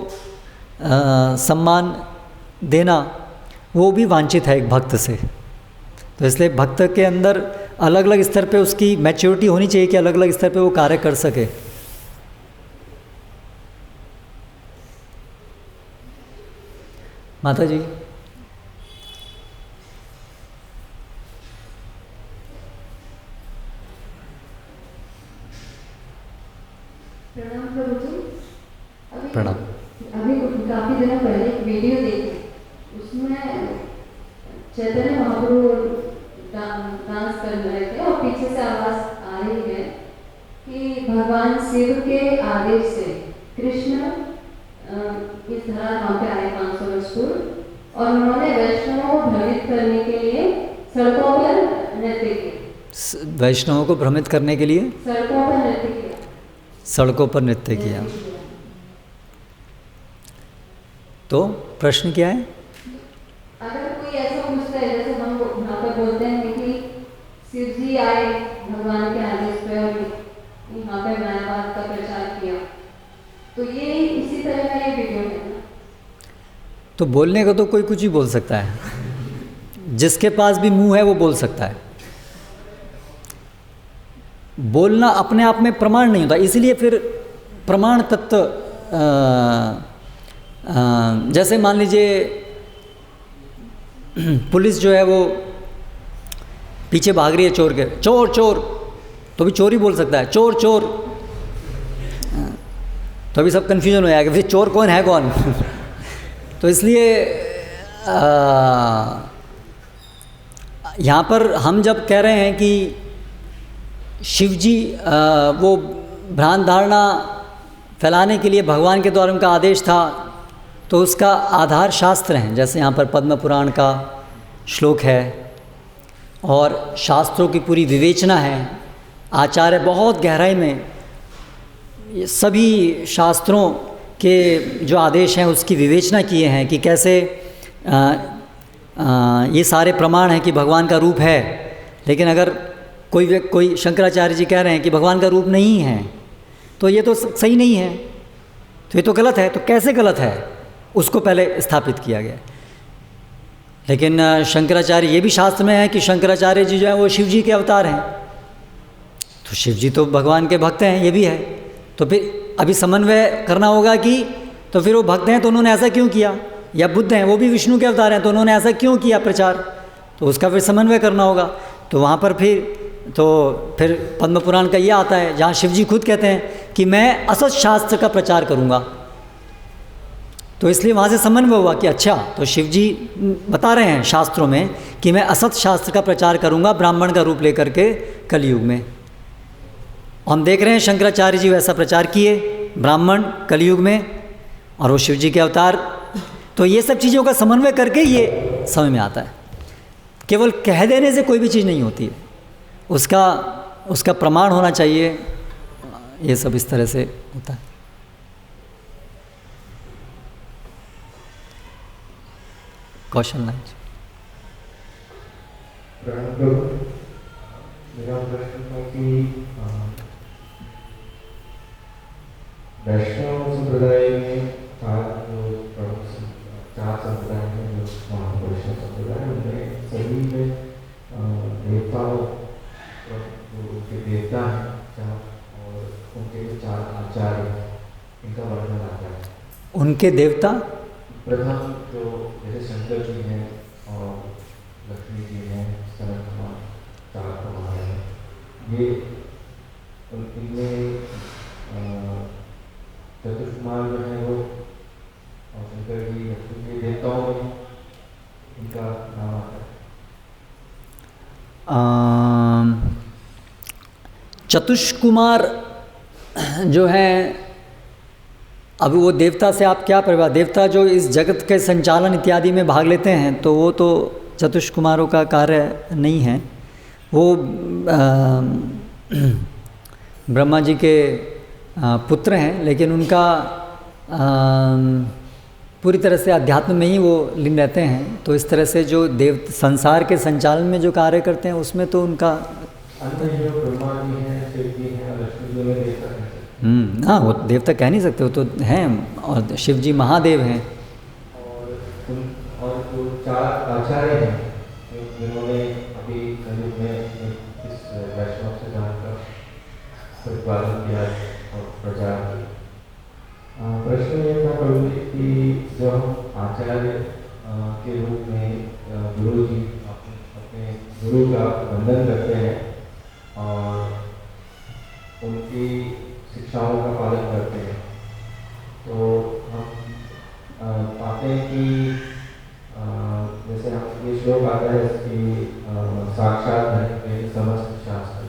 A: सम्मान देना वो भी वांछित है एक भक्त से। तो इसलिए भक्त के अंदर अलग अलग स्तर पे उसकी मैच्योरिटी होनी चाहिए कि अलग अलग स्तर पे वो कार्य कर सके। माता जी,
B: प्रणाम प्रभु जी।
A: प्रणाम।
B: अभी काफी दिनों पहले एक वीडियो देखी, उसमें चैतन्य महाप्रभु डांस कर रहे थे और पीछे से आवाज आ रही है कि भगवान शिव के आदेश से कृष्ण इस धरातल पे आए 500 वर्ष पूर्व, और उन्होंने वैष्णवों को भ्रमित करने के लिए सड़कों पर नृत्य किया।
A: वैष्णवों को भ्रमित करने के लिए
B: सड़कों पर नृत्य किया।
A: सड़कों पर नृत्य किया। तो प्रश्न क्या है?
B: अगर कोई ऐसा पूछता है, जैसे हम यहाँ पर बोलते हैं कि शिव जी आए भगवान के आदेश पे और यहाँ पे मायावाद का प्रचार किया, तो ये इसी तरह का ये वीडियो है ना?
A: तो बोलने को तो कोई कुछ ही बोल सकता है, जिसके पास भी मुंह है वो बोल सकता है। बोलना अपने आप में प्रमाण नहीं होता, इसलिए फिर प्रमाण तत्व जैसे मान लीजिए पुलिस जो है वो पीछे भाग रही है चोर के, चोर चोर, तो भी चोर ही बोल सकता है, चोर चोर, तो अभी सब कन्फ्यूजन हो जाएगा फिर चोर कौन है कौन। तो इसलिए यहाँ पर हम जब कह रहे हैं कि शिवजी वो भ्रांत धारणा फैलाने के लिए भगवान के द्वारा उनका आदेश था, तो उसका आधार शास्त्र हैं। जैसे यहाँ पर पद्म पुराण का श्लोक है और शास्त्रों की पूरी विवेचना है। आचार्य बहुत गहराई में सभी शास्त्रों के जो आदेश हैं उसकी विवेचना किए हैं कि कैसे ये सारे प्रमाण हैं कि भगवान का रूप है। लेकिन अगर कोई शंकराचार्य जी कह रहे हैं कि भगवान का रूप नहीं है, तो ये तो सही नहीं है, तो ये तो गलत है। तो कैसे गलत है उसको पहले स्थापित किया गया। लेकिन शंकराचार्य ये भी शास्त्र में है कि शंकराचार्य जी जो है वो शिव जी के अवतार हैं, तो शिव जी तो भगवान के भक्त हैं, ये भी है। तो फिर अभी समन्वय करना होगा कि तो फिर वो भक्त हैं तो उन्होंने ऐसा क्यों किया, या बुद्ध हैं वो भी विष्णु के अवतार हैं तो उन्होंने ऐसा क्यों किया प्रचार, तो उसका फिर समन्वय करना होगा। तो वहाँ पर फिर पद्म पुराण का ये आता है जहाँ शिव जी खुद कहते हैं कि मैं असत शास्त्र का प्रचार करूँगा। तो इसलिए वहाँ से समन्वय हुआ कि अच्छा, तो शिव जी बता रहे हैं शास्त्रों में कि मैं असत शास्त्र का प्रचार करूँगा ब्राह्मण का रूप लेकर के कलयुग में। हम देख रहे हैं शंकराचार्य जी वैसा प्रचार किए, ब्राह्मण कलयुग में और वो शिव जी के अवतार। तो ये सब चीज़ों का समन्वय करके ये समझ में आता है। केवल कह देने से कोई भी चीज़ नहीं होती है, उसका प्रमाण होना चाहिए। ये सब इस तरह से होता है। कौशल नाथ जी।
C: मेरा प्रश्न था कि वैष्णव संप्रदाय में चार संप्रदाय हैं, जो महापुरुष संप्रदाय, उनमें सभी में देवताओं के देवता हैं और उनके जो चार आचार्य, इनका वर्णन आता है।
A: उनके देवता
C: प्रथम जो जैसे शंकर जी हैं और लक्ष्मी जी हैं, सनत कुमार, चार कुमार हैं, ये इनमें चतुष्कुमार जो है वो और शंकर जी लक्ष्मी जी देवताओं में इनका नाम आता है।
A: चतुष्कुमार जो है, अभी वो देवता से आप क्या परिभाषा, देवता जो इस जगत के संचालन इत्यादि में भाग लेते हैं, तो वो तो चतुष्कुमारों का कार्य नहीं है। वो ब्रह्मा जी के पुत्र हैं, लेकिन उनका पूरी तरह से अध्यात्म में ही वो लीन रहते हैं। तो इस तरह से जो देव संसार के संचालन में जो कार्य करते हैं, उसमें तो उनका
C: ब्रह्मा जी हैं, शिव जी हैं, लक्ष्मी जी में देवता हैं।
A: हाँ, वो देवता कह नहीं सकते, वो तो हैं, और शिव जी महादेव हैं।
C: और जो चार आचार्य हैं जिन्होंने अभी कलयुग में इस वैष्णव सिद्धांत का प्रतिपादन किया और प्रचार किया। प्रश्न ये था प्रभु जी कि जब हम आचार्य के रूप में गुरु जी अपने गुरु का वंदन करते हैं और उनकी शिक्षाओं का पालन करते हैं, तो हम पाते हैं कि जैसे हम ये श्लोक आता है कि साक्षात धर्म समस्त शास्त्र,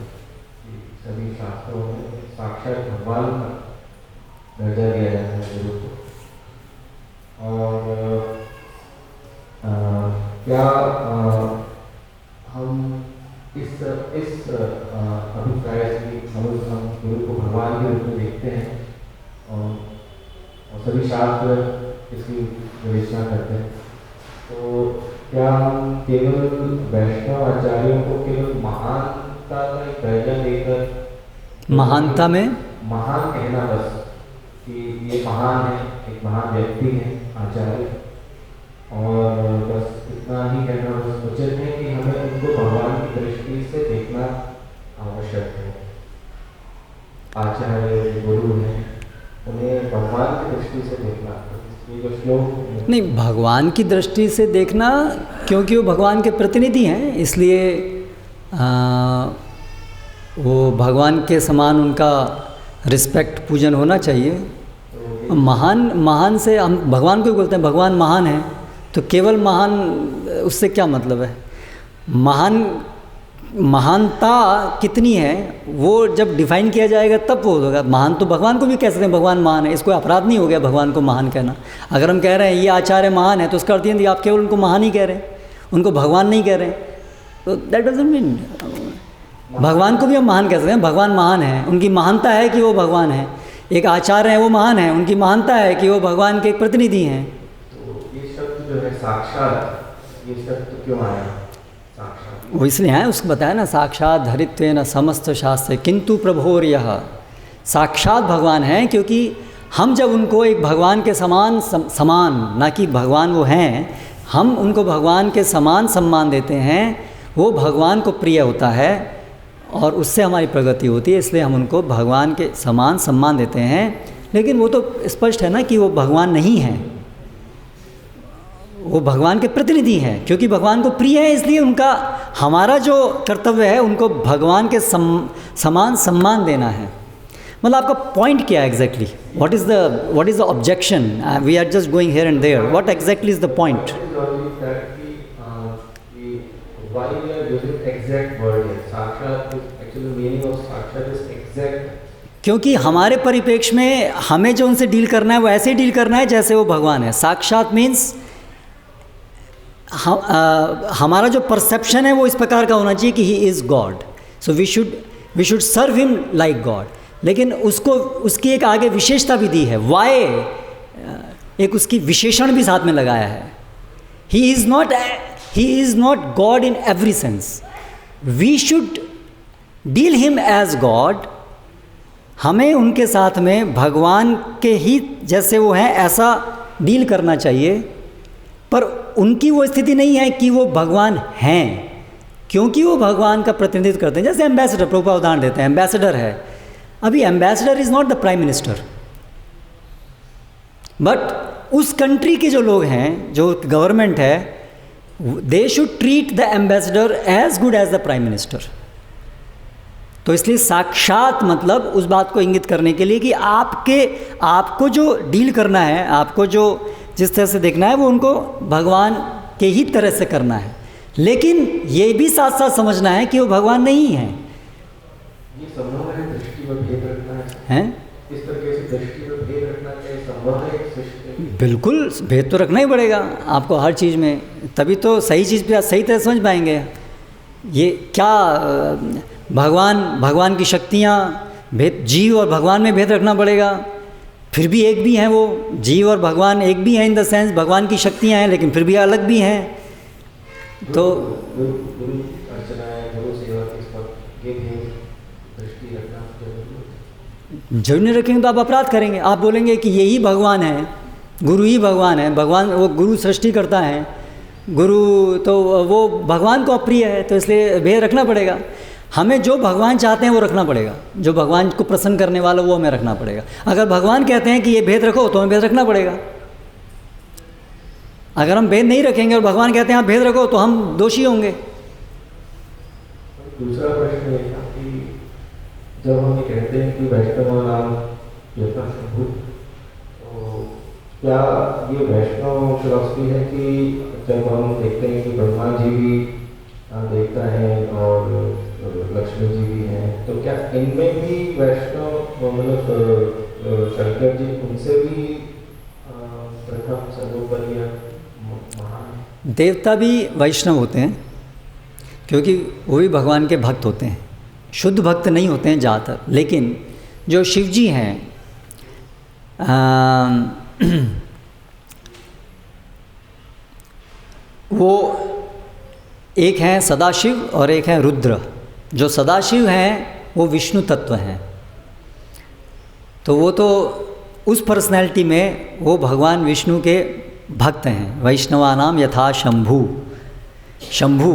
C: सभी शास्त्रों में साक्षात भगवान का दर्जा दिया जाता है गुरु को। और क्या हम इस अभिप्राय से हम गुरु को भगवान के रूप में देखते हैं और सभी शास्त्र इसकी विवेचना करते हैं, तो क्या हम केवल वैष्णव आचार्यों को केवल महानता का एक दर्जा देकर,
A: महानता में
C: महान कहना बस कि ये महान है, एक महान व्यक्ति है आचार्य, और बस इतना ही कहना बस उचित है कि हमें उनको भगवान की दृष्टि से देखना आवश्यक है। आचार्य गुरु हैं, उन्हें भगवान की दृष्टि से देखना, ये जो श्लोक
A: नहीं, भगवान की दृष्टि से देखना, क्योंकि वो भगवान के प्रतिनिधि हैं, इसलिए वो भगवान के समान उनका रिस्पेक्ट, पूजन होना चाहिए। महान से हम भगवान को ही बोलते हैं भगवान महान है, तो केवल महान उससे क्या मतलब है? महानता कितनी है वो जब डिफाइन किया जाएगा तब वो होगा। महान तो भगवान को भी कह सकते हैं भगवान महान है, इसको अपराध नहीं हो गया भगवान को महान कहना। अगर हम कह रहे हैं ये आचार्य महान है, तो उसका अर्थ ये नहीं आप केवल उनको महान ही कह रहे हैं, उनको भगवान नहीं कह रहे हैं, तो दैट डजंट मीन। भगवान को भी हम महान कह सकते हैं, भगवान महान है, उनकी महानता है कि वो भगवान है। एक आचार्य है वो महान है, उनकी महानता है कि वो भगवान के एक प्रतिनिधि हैं।
C: तो ये शब्द जो है साक्षात, ये शब्द क्यों आया साक्षात?
A: वो इसलिए है, उसको बताया ना, साक्षात धरित्वेन समस्त शास्त्र किंतु प्रभोर यह। साक्षात भगवान हैं, क्योंकि हम जब उनको एक भगवान के समान ना कि भगवान वो हैं, हम उनको भगवान के समान सम्मान देते हैं, वो भगवान को प्रिय होता है और उससे हमारी प्रगति होती है, इसलिए हम उनको भगवान के समान सम्मान देते हैं। लेकिन वो तो स्पष्ट है ना कि वो भगवान नहीं हैं, वो भगवान के प्रतिनिधि हैं, क्योंकि भगवान को प्रिय है, इसलिए उनका हमारा जो कर्तव्य है उनको भगवान के समान सम्मान देना है। मतलब आपका पॉइंट क्या है exactly? What is the objection? We are just going here and there, what exactly is the point?
C: Why we are using exact word here? Sakshat is actually meaning of Sakshat is exact.
A: क्योंकि हमारे परिप्रेक्ष्य में हमें जो उनसे deal करना है वो ऐसे ही डील करना है जैसे वो भगवान है। साक्षात मीन्स हमारा जो परसेप्शन है वो इस प्रकार का होना चाहिए कि he is God, so we should serve him like God. लेकिन उसको उसकी एक आगे विशेषता भी दी है, वाई एक उसकी विशेषण भी साथ में लगाया है। He is not God in every sense, we should deal him as God. हमें उनके साथ में भगवान के ही जैसे वो हैं ऐसा डील करना चाहिए, पर उनकी वो स्थिति नहीं है कि वो भगवान हैं, क्योंकि वो भगवान का प्रतिनिधित्व करते हैं। जैसे एम्बेसडर, प्रभुपाद उदाहरण देते हैं, एम्बेसडर है, अभी ambassador is not the prime minister, but उस कंट्री के जो लोग हैं, जो गवर्नमेंट है, they should treat the ambassador as good as the prime minister. तो इसलिए साक्षात मतलब उस बात को इंगित करने के लिए कि आपको जो डील करना है, आपको जो जिस तरह से देखना है वो उनको भगवान के ही तरह से करना है। लेकिन ये भी साथ साथ समझना है कि वो भगवान नहीं है।
C: ये संभव है दृष्टि में भेद रखना
A: है?
C: इस तरह से दृष्टि में भेद रखना क्या संभव है सृष्टि में?
A: बिल्कुल, भेद तो रखना ही पड़ेगा आपको हर चीज़ में, तभी तो सही चीज़ पे सही तरह समझ पाएंगे। ये क्या भगवान की शक्तियाँ, भेद, जीव और भगवान में भेद रखना पड़ेगा। फिर भी एक भी हैं, वो जीव और भगवान एक भी हैं इन द सेंस, भगवान की शक्तियाँ हैं लेकिन फिर भी अलग भी हैं। तो
C: गुरु अर्चना है, गुरु सेवा के वक्त ये भेद दृष्टि रखना जरूरी
A: नहीं रखेंगे तो आप अपराध करेंगे। आप बोलेंगे कि यही भगवान है, गुरु ही भगवान है, भगवान वो गुरु सृष्टि करता है, गुरु तो वो भगवान को अप्रिय है, तो इसलिए भेद रखना पड़ेगा। हमें जो भगवान चाहते हैं वो रखना पड़ेगा, जो भगवान को प्रसन्न करने वाला वो हमें रखना पड़ेगा। अगर भगवान कहते हैं कि ये भेद रखो तो हमें भेद रखना पड़ेगा। अगर हम भेद नहीं रखेंगे और भगवान कहते हैं आप भेद रखो तो हम दोषी होंगे।
C: दूसरा प्रश्न ये था कि जब हम ये कहते हैं कि वैष्णव नाम यथा शंभु, तो क्या ये वैष्णव फिलॉसफी है कि जब हम देखते हैं कि ब्रह्मा जी भी देवता हैं और लक्ष्मी जी भी हैं, तो क्या इनमें भी वैष्णव मतलब शंकर जी उनसे भी प्रथम सर्वोपरि महान?
A: देवता भी वैष्णव होते हैं क्योंकि वो भी भगवान के भक्त होते हैं, शुद्ध भक्त नहीं होते हैं ज़्यादातर। लेकिन जो शिव जी हैं वो एक हैं सदाशिव और एक हैं रुद्र। जो सदाशिव हैं वो विष्णु तत्व हैं, तो वो तो उस पर्सनैलिटी में वो भगवान विष्णु के भक्त हैं। वैष्णवानाम यथा शंभु। शंभु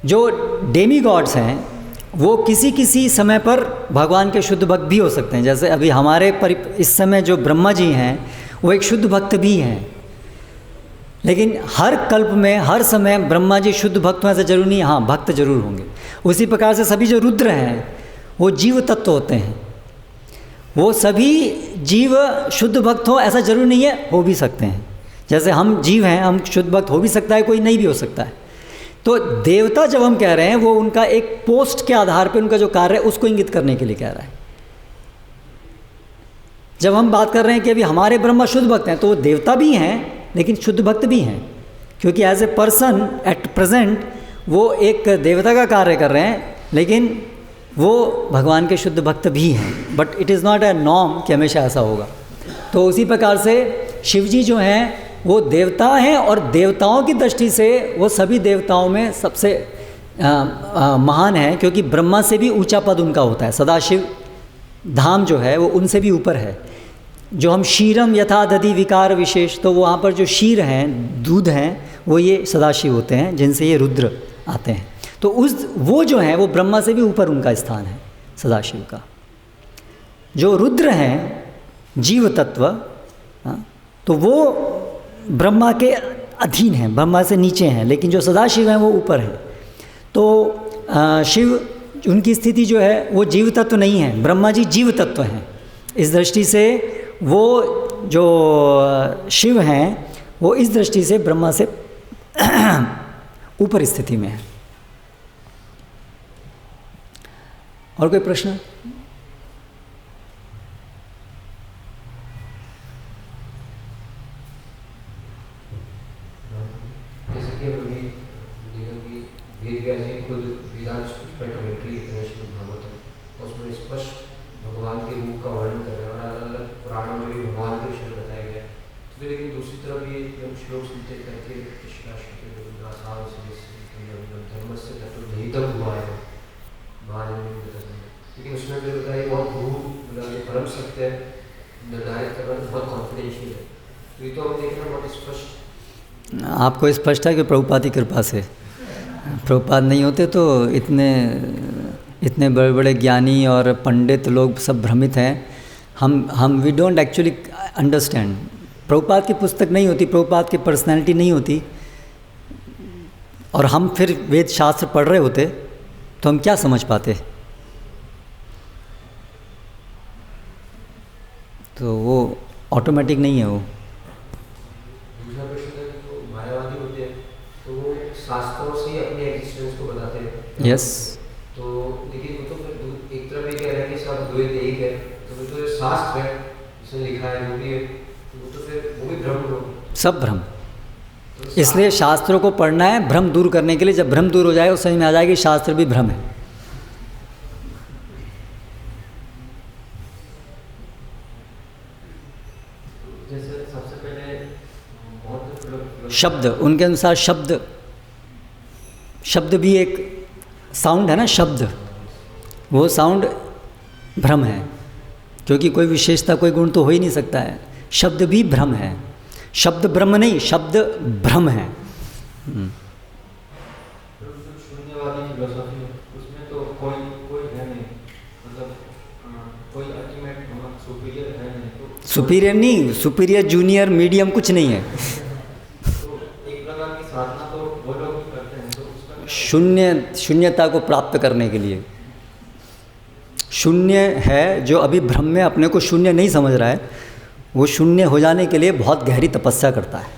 A: जो डेमी गॉड्स हैं वो किसी किसी समय पर भगवान के शुद्ध भक्त भी हो सकते हैं। जैसे अभी हमारे इस समय जो ब्रह्मा जी हैं वो एक शुद्ध भक्त भी हैं, लेकिन हर कल्प में हर समय ब्रह्मा जी शुद्ध भक्त में से जरूर नहीं, हाँ भक्त जरूर होंगे। उसी प्रकार से सभी जो रुद्र हैं वो जीव तत्व होते हैं, वो सभी जीव शुद्ध भक्त हो ऐसा जरूर नहीं है, हो भी सकते हैं। जैसे हम जीव हैं, हम शुद्ध भक्त हो भी सकता है, कोई नहीं भी हो सकता है। तो देवता जब हम कह रहे हैं वो उनका एक पोस्ट के आधार पर उनका जो कार्य है उसको इंगित करने के लिए कह रहा है। जब हम बात कर रहे हैं कि अभी हमारे ब्रह्मा शुद्ध भक्त हैं, तो वो देवता भी हैं लेकिन शुद्ध भक्त भी हैं, क्योंकि as a person at present वो एक देवता का कार्य कर रहे हैं, लेकिन वो भगवान के शुद्ध भक्त भी हैं। But it is not a norm कि हमेशा ऐसा होगा। तो उसी प्रकार से शिव जी जो हैं वो देवता हैं, और देवताओं की दृष्टि से वो सभी देवताओं में सबसे महान है, क्योंकि ब्रह्मा से भी ऊंचा पद उनका होता है। सदाशिव धाम जो है वो उनसे भी ऊपर है। जो हम क्षीरम यथा दधि विकार विशेष, तो वहाँ पर जो क्षीर हैं, दूध हैं, वो ये सदाशिव होते हैं जिनसे ये रुद्र आते हैं। तो वो जो है वो ब्रह्मा से भी ऊपर उनका स्थान है सदाशिव का। जो रुद्र हैं जीव तत्व, तो वो ब्रह्मा के अधीन हैं, ब्रह्मा से नीचे हैं, लेकिन जो सदाशिव हैं वो ऊपर हैं। तो शिव उनकी स्थिति जो है वो जीव तत्व नहीं है, ब्रह्मा जी जीव तत्व हैं। इस दृष्टि से वो जो शिव हैं वो इस दृष्टि से ब्रह्मा से ऊपर स्थिति में है। और कोई प्रश्न?
C: लेकिन दूसरी तरफ ये हम श्लोक सुनते करके धर्म से निहितम हुआ है लेकिन उसमें जो होता है बहुत भूल मतलब परम सत्य निर्धारित करना बहुत कॉन्फिडेंशियल है। तो ये तो हम देख रहे हैं बहुत स्पष्ट।
A: आपको स्पष्ट है कि प्रभुपाद की कृपा से, प्रभुपाद नहीं होते तो इतने बड़े बड़े ज्ञानी और पंडित लोग सब भ्रमित हैं। हम we don't actually understand. Prabhupada की पुस्तक नहीं होती, प्रभुपाद की पर्सनैलिटी नहीं होती, और हम फिर वेद शास्त्र पढ़ रहे होते तो हम क्या समझ पाते। तो वो ऑटोमेटिक नहीं है। वो
C: दूसरा प्रश्न है कि जो मायावादी होते हैं तो वो शास्त्रों से अपने एग्जिस्टेंस को बताते हैं।
A: यस।
C: तो लेकिन वो तो फिर एक तरफ ये कह रहे हैं कि सब द्वैत एक है, तो वो तो शास्त्र है जिसमें लिखा है जो भी है, तो वो तो फिर वो भी भ्रम हो,
A: सब भ्रम। इसलिए शास्त्रों को पढ़ना है भ्रम दूर करने के लिए। जब भ्रम दूर हो जाएगा उस समझ में आ जाएगा कि शास्त्र भी भ्रम है।
C: जैसे सबसे पहले बहुत
A: शब्द, उनके अनुसार शब्द भी एक साउंड है ना। शब्द, वो साउंड भ्रम है, क्योंकि कोई विशेषता कोई गुण तो हो ही नहीं सकता है। शब्द भी भ्रम है। शब्द ब्रह्म नहीं, शब्द भ्रम है।
C: शून्यवादी फिलोसॉफी है उसमें तो कोई है नहीं, मतलब कोई अल्टीमेट सुपीरियर है नहीं। तो
A: सुपीरियर नहीं, सुपीरियर जूनियर मीडियम कुछ नहीं है।
C: तो एक प्रकार की साधना तो वो लोग भी करते हैं, तो उसका
A: शून्यता को प्राप्त करने के लिए शून्य है। जो अभी भ्रम में अपने को शून्य नहीं समझ रहा है, वो शून्य हो जाने के लिए बहुत गहरी तपस्या करता है।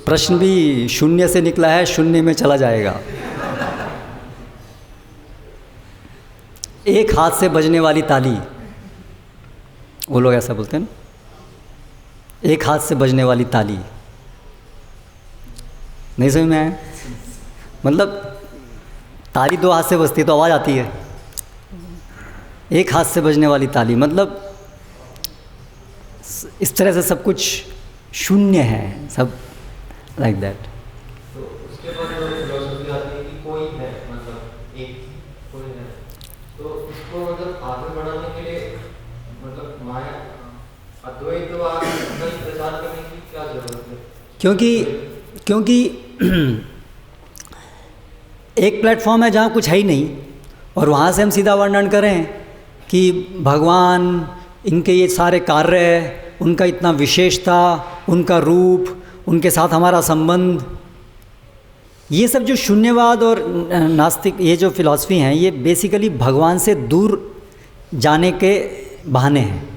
A: प्रश्न भी शून्य से निकला है, शून्य में चला जाएगा। एक हाथ से बजने वाली ताली, वो लोग ऐसा बोलते हैं ना, एक हाथ से बजने वाली ताली। नहीं समझ में आया? मतलब ताली दो हाथ से बजती है तो आवाज़ आती है। एक हाथ से बजने वाली ताली मतलब इस तरह से सब कुछ शून्य है, सब लाइक दैट।
C: तो उसके बाद जो फिलोसॉफी आती है कि कोई है, मतलब एक कोई है, तो इसको मतलब आगे बढ़ाने के लिए मतलब माया अद्वैतवाद का प्रचार करने की क्या जरूरत है?
A: क्योंकि एक प्लेटफॉर्म है जहाँ कुछ है ही नहीं, और वहाँ से हम सीधा वर्णन करें कि भगवान, इनके ये सारे कार्य, उनका इतना विशेषता, उनका रूप, उनके साथ हमारा संबंध, ये सब जो शून्यवाद और नास्तिक ये जो फिलॉसफी हैं, ये बेसिकली भगवान से दूर जाने के बहाने हैं,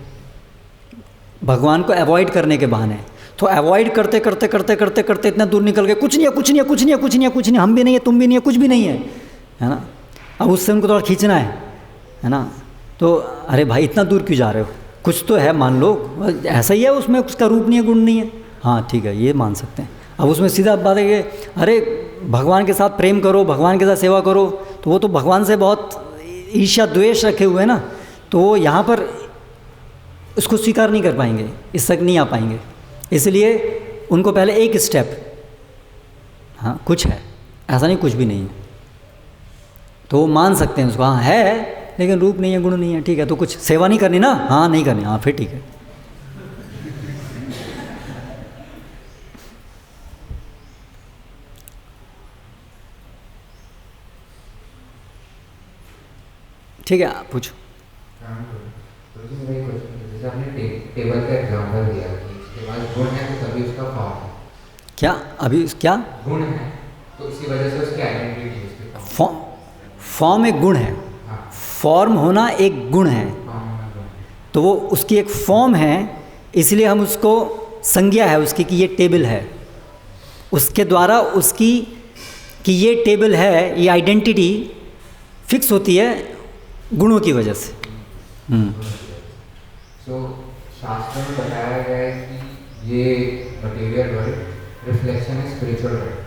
A: भगवान को अवॉइड करने के बहाने। तो अवॉइड करते करते करते करते करते इतना दूर निकल गए, कुछ नहीं है, कुछ नहीं है, कुछ नहीं है, कुछ नहीं है, कुछ नहीं, हम भी नहीं है, तुम भी नहीं है, कुछ भी नहीं है ना। अब उससे उनको थोड़ा खींचना है ना। तो अरे भाई इतना दूर क्यों जा रहे हो, कुछ तो है मान लो, ऐसा ही है उसमें, उसका रूप नहीं है, गुण नहीं है, हाँ ठीक है, ये मान सकते हैं। अब उसमें सीधा बात है कि अरे भगवान के साथ प्रेम करो, भगवान के साथ सेवा करो, तो वो तो भगवान से बहुत ईर्ष्या द्वेष रखे हुए हैं ना, तो वो यहाँ पर उसको स्वीकार नहीं कर पाएंगे, इस तक नहीं आ पाएंगे। इसलिए उनको पहले एक स्टेप, हाँ कुछ है, ऐसा नहीं कुछ भी नहीं है, तो वो मान सकते हैं उसको, हाँ है लेकिन रूप नहीं है, गुण नहीं है, ठीक है, तो कुछ सेवा नहीं करनी ना, हाँ नहीं करनी, हाँ फिर ठीक है। ठीक है, आप पूछो।
D: जैसे आपने टेबल का एग्जांपल दिया कि इसके बाद गुण है तो तभी उसका फॉर्म है।
A: क्या अभी क्या
D: गुण है तो इसी वजह से उसकी आइडेंटिटी है, उसकी
A: फॉर्म एक गुण है, फॉर्म होना एक गुण है, तो वो उसकी एक फॉर्म है, इसलिए हम उसको संज्ञा है उसकी कि ये टेबल है, उसके द्वारा उसकी कि ये टेबल है, ये आइडेंटिटी फिक्स होती है गुणों की वजह से।
D: तो शास्त्र में बताया गया है कि ये मटेरियल वर्ल्ड रिफ्लेक्शन है स्पिरिचुअल वर्ल्ड,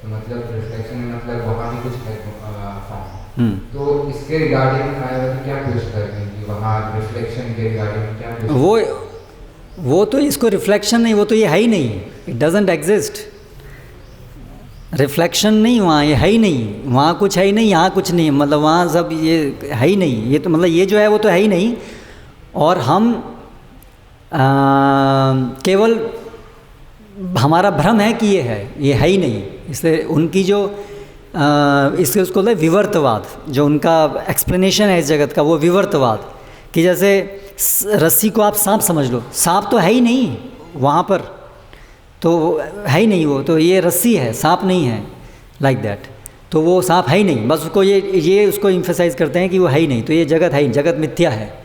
D: तो मतलब रिफ्लेक्शन में मतलब वहाँ भी कुछ है फॉर्म, तो इसके रिगार्डिंग मायावती क्या ट्विस्ट करती थी वहाँ, रिफ्लेक्शन के रिगार्डिंग क्या twist
A: वो तो इसको रिफ्लेक्शन नहीं, वो तो ये है ही नहीं, इट डजेंट एग्जिस्ट। रिफ्लेक्शन नहीं, वहाँ ये है ही नहीं, वहाँ कुछ है ही नहीं, यहाँ कुछ नहीं, मतलब वहाँ सब ये है ही नहीं, ये तो मतलब ये जो है वो तो है ही नहीं। और हम केवल हमारा भ्रम है कि ये है ही नहीं। इसलिए उनकी जो इसके उसको बोलते हैं विवर्तवाद, जो उनका एक्सप्लेनेशन है इस जगत का, वो विवर्तवाद, कि जैसे रस्सी को आप सांप समझ लो, सांप तो है ही नहीं वहाँ पर, तो है ही नहीं वो, तो ये रस्सी है, सांप नहीं है, लाइक दैट। तो वो सांप है ही नहीं, बस उसको ये उसको इम्फेसाइज करते हैं कि वो है ही नहीं, तो ये जगत है ही, जगत मिथ्या है।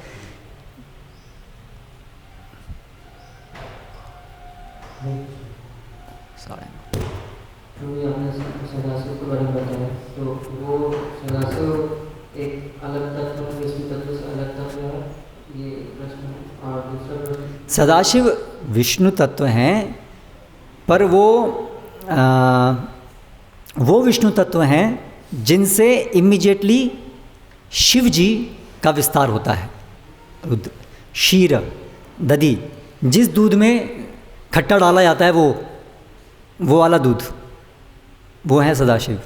E: आपने सदाशिव के बारे में बताया, तो वो सदाशिव एक अलग तत्व है, विष्णु तत्व से अलग तत्व है, ये प्रश्न। और दूसरा प्रश्न,
A: सदाशिव विष्णु तत्व हैं, पर वो विष्णु तत्व हैं जिनसे इमीडिएटली शिव जी का विस्तार होता है। रुद्र, क्षीर, दधि, जिस दूध में खट्टा डाला जाता है वो वाला दूध, वो है सदाशिव।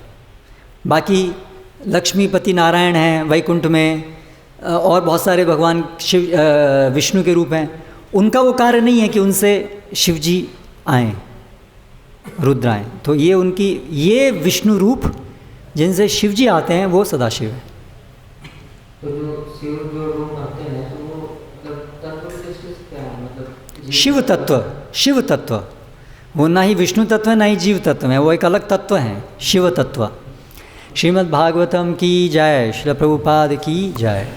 A: बाकी लक्ष्मीपति नारायण हैं वैकुंठ में, और बहुत सारे भगवान शिव विष्णु के रूप हैं, उनका वो कार्य नहीं है कि उनसे शिव जी आएँ, रुद्र आएँ। तो ये विष्णु रूप जिनसे शिव जी आते हैं वो सदाशिव है।
E: तो जो शिव जो रूप आते हैं, तो वो मतलब तत्व विशेष क्या है, मतलब
A: शिव तत्व, वो ना ही विष्णु तत्व है ना ही जीव तत्व है, वो एक अलग तत्व है, शिव तत्व। श्रीमद् भागवतम की जय, श्रील प्रभुपाद की जय।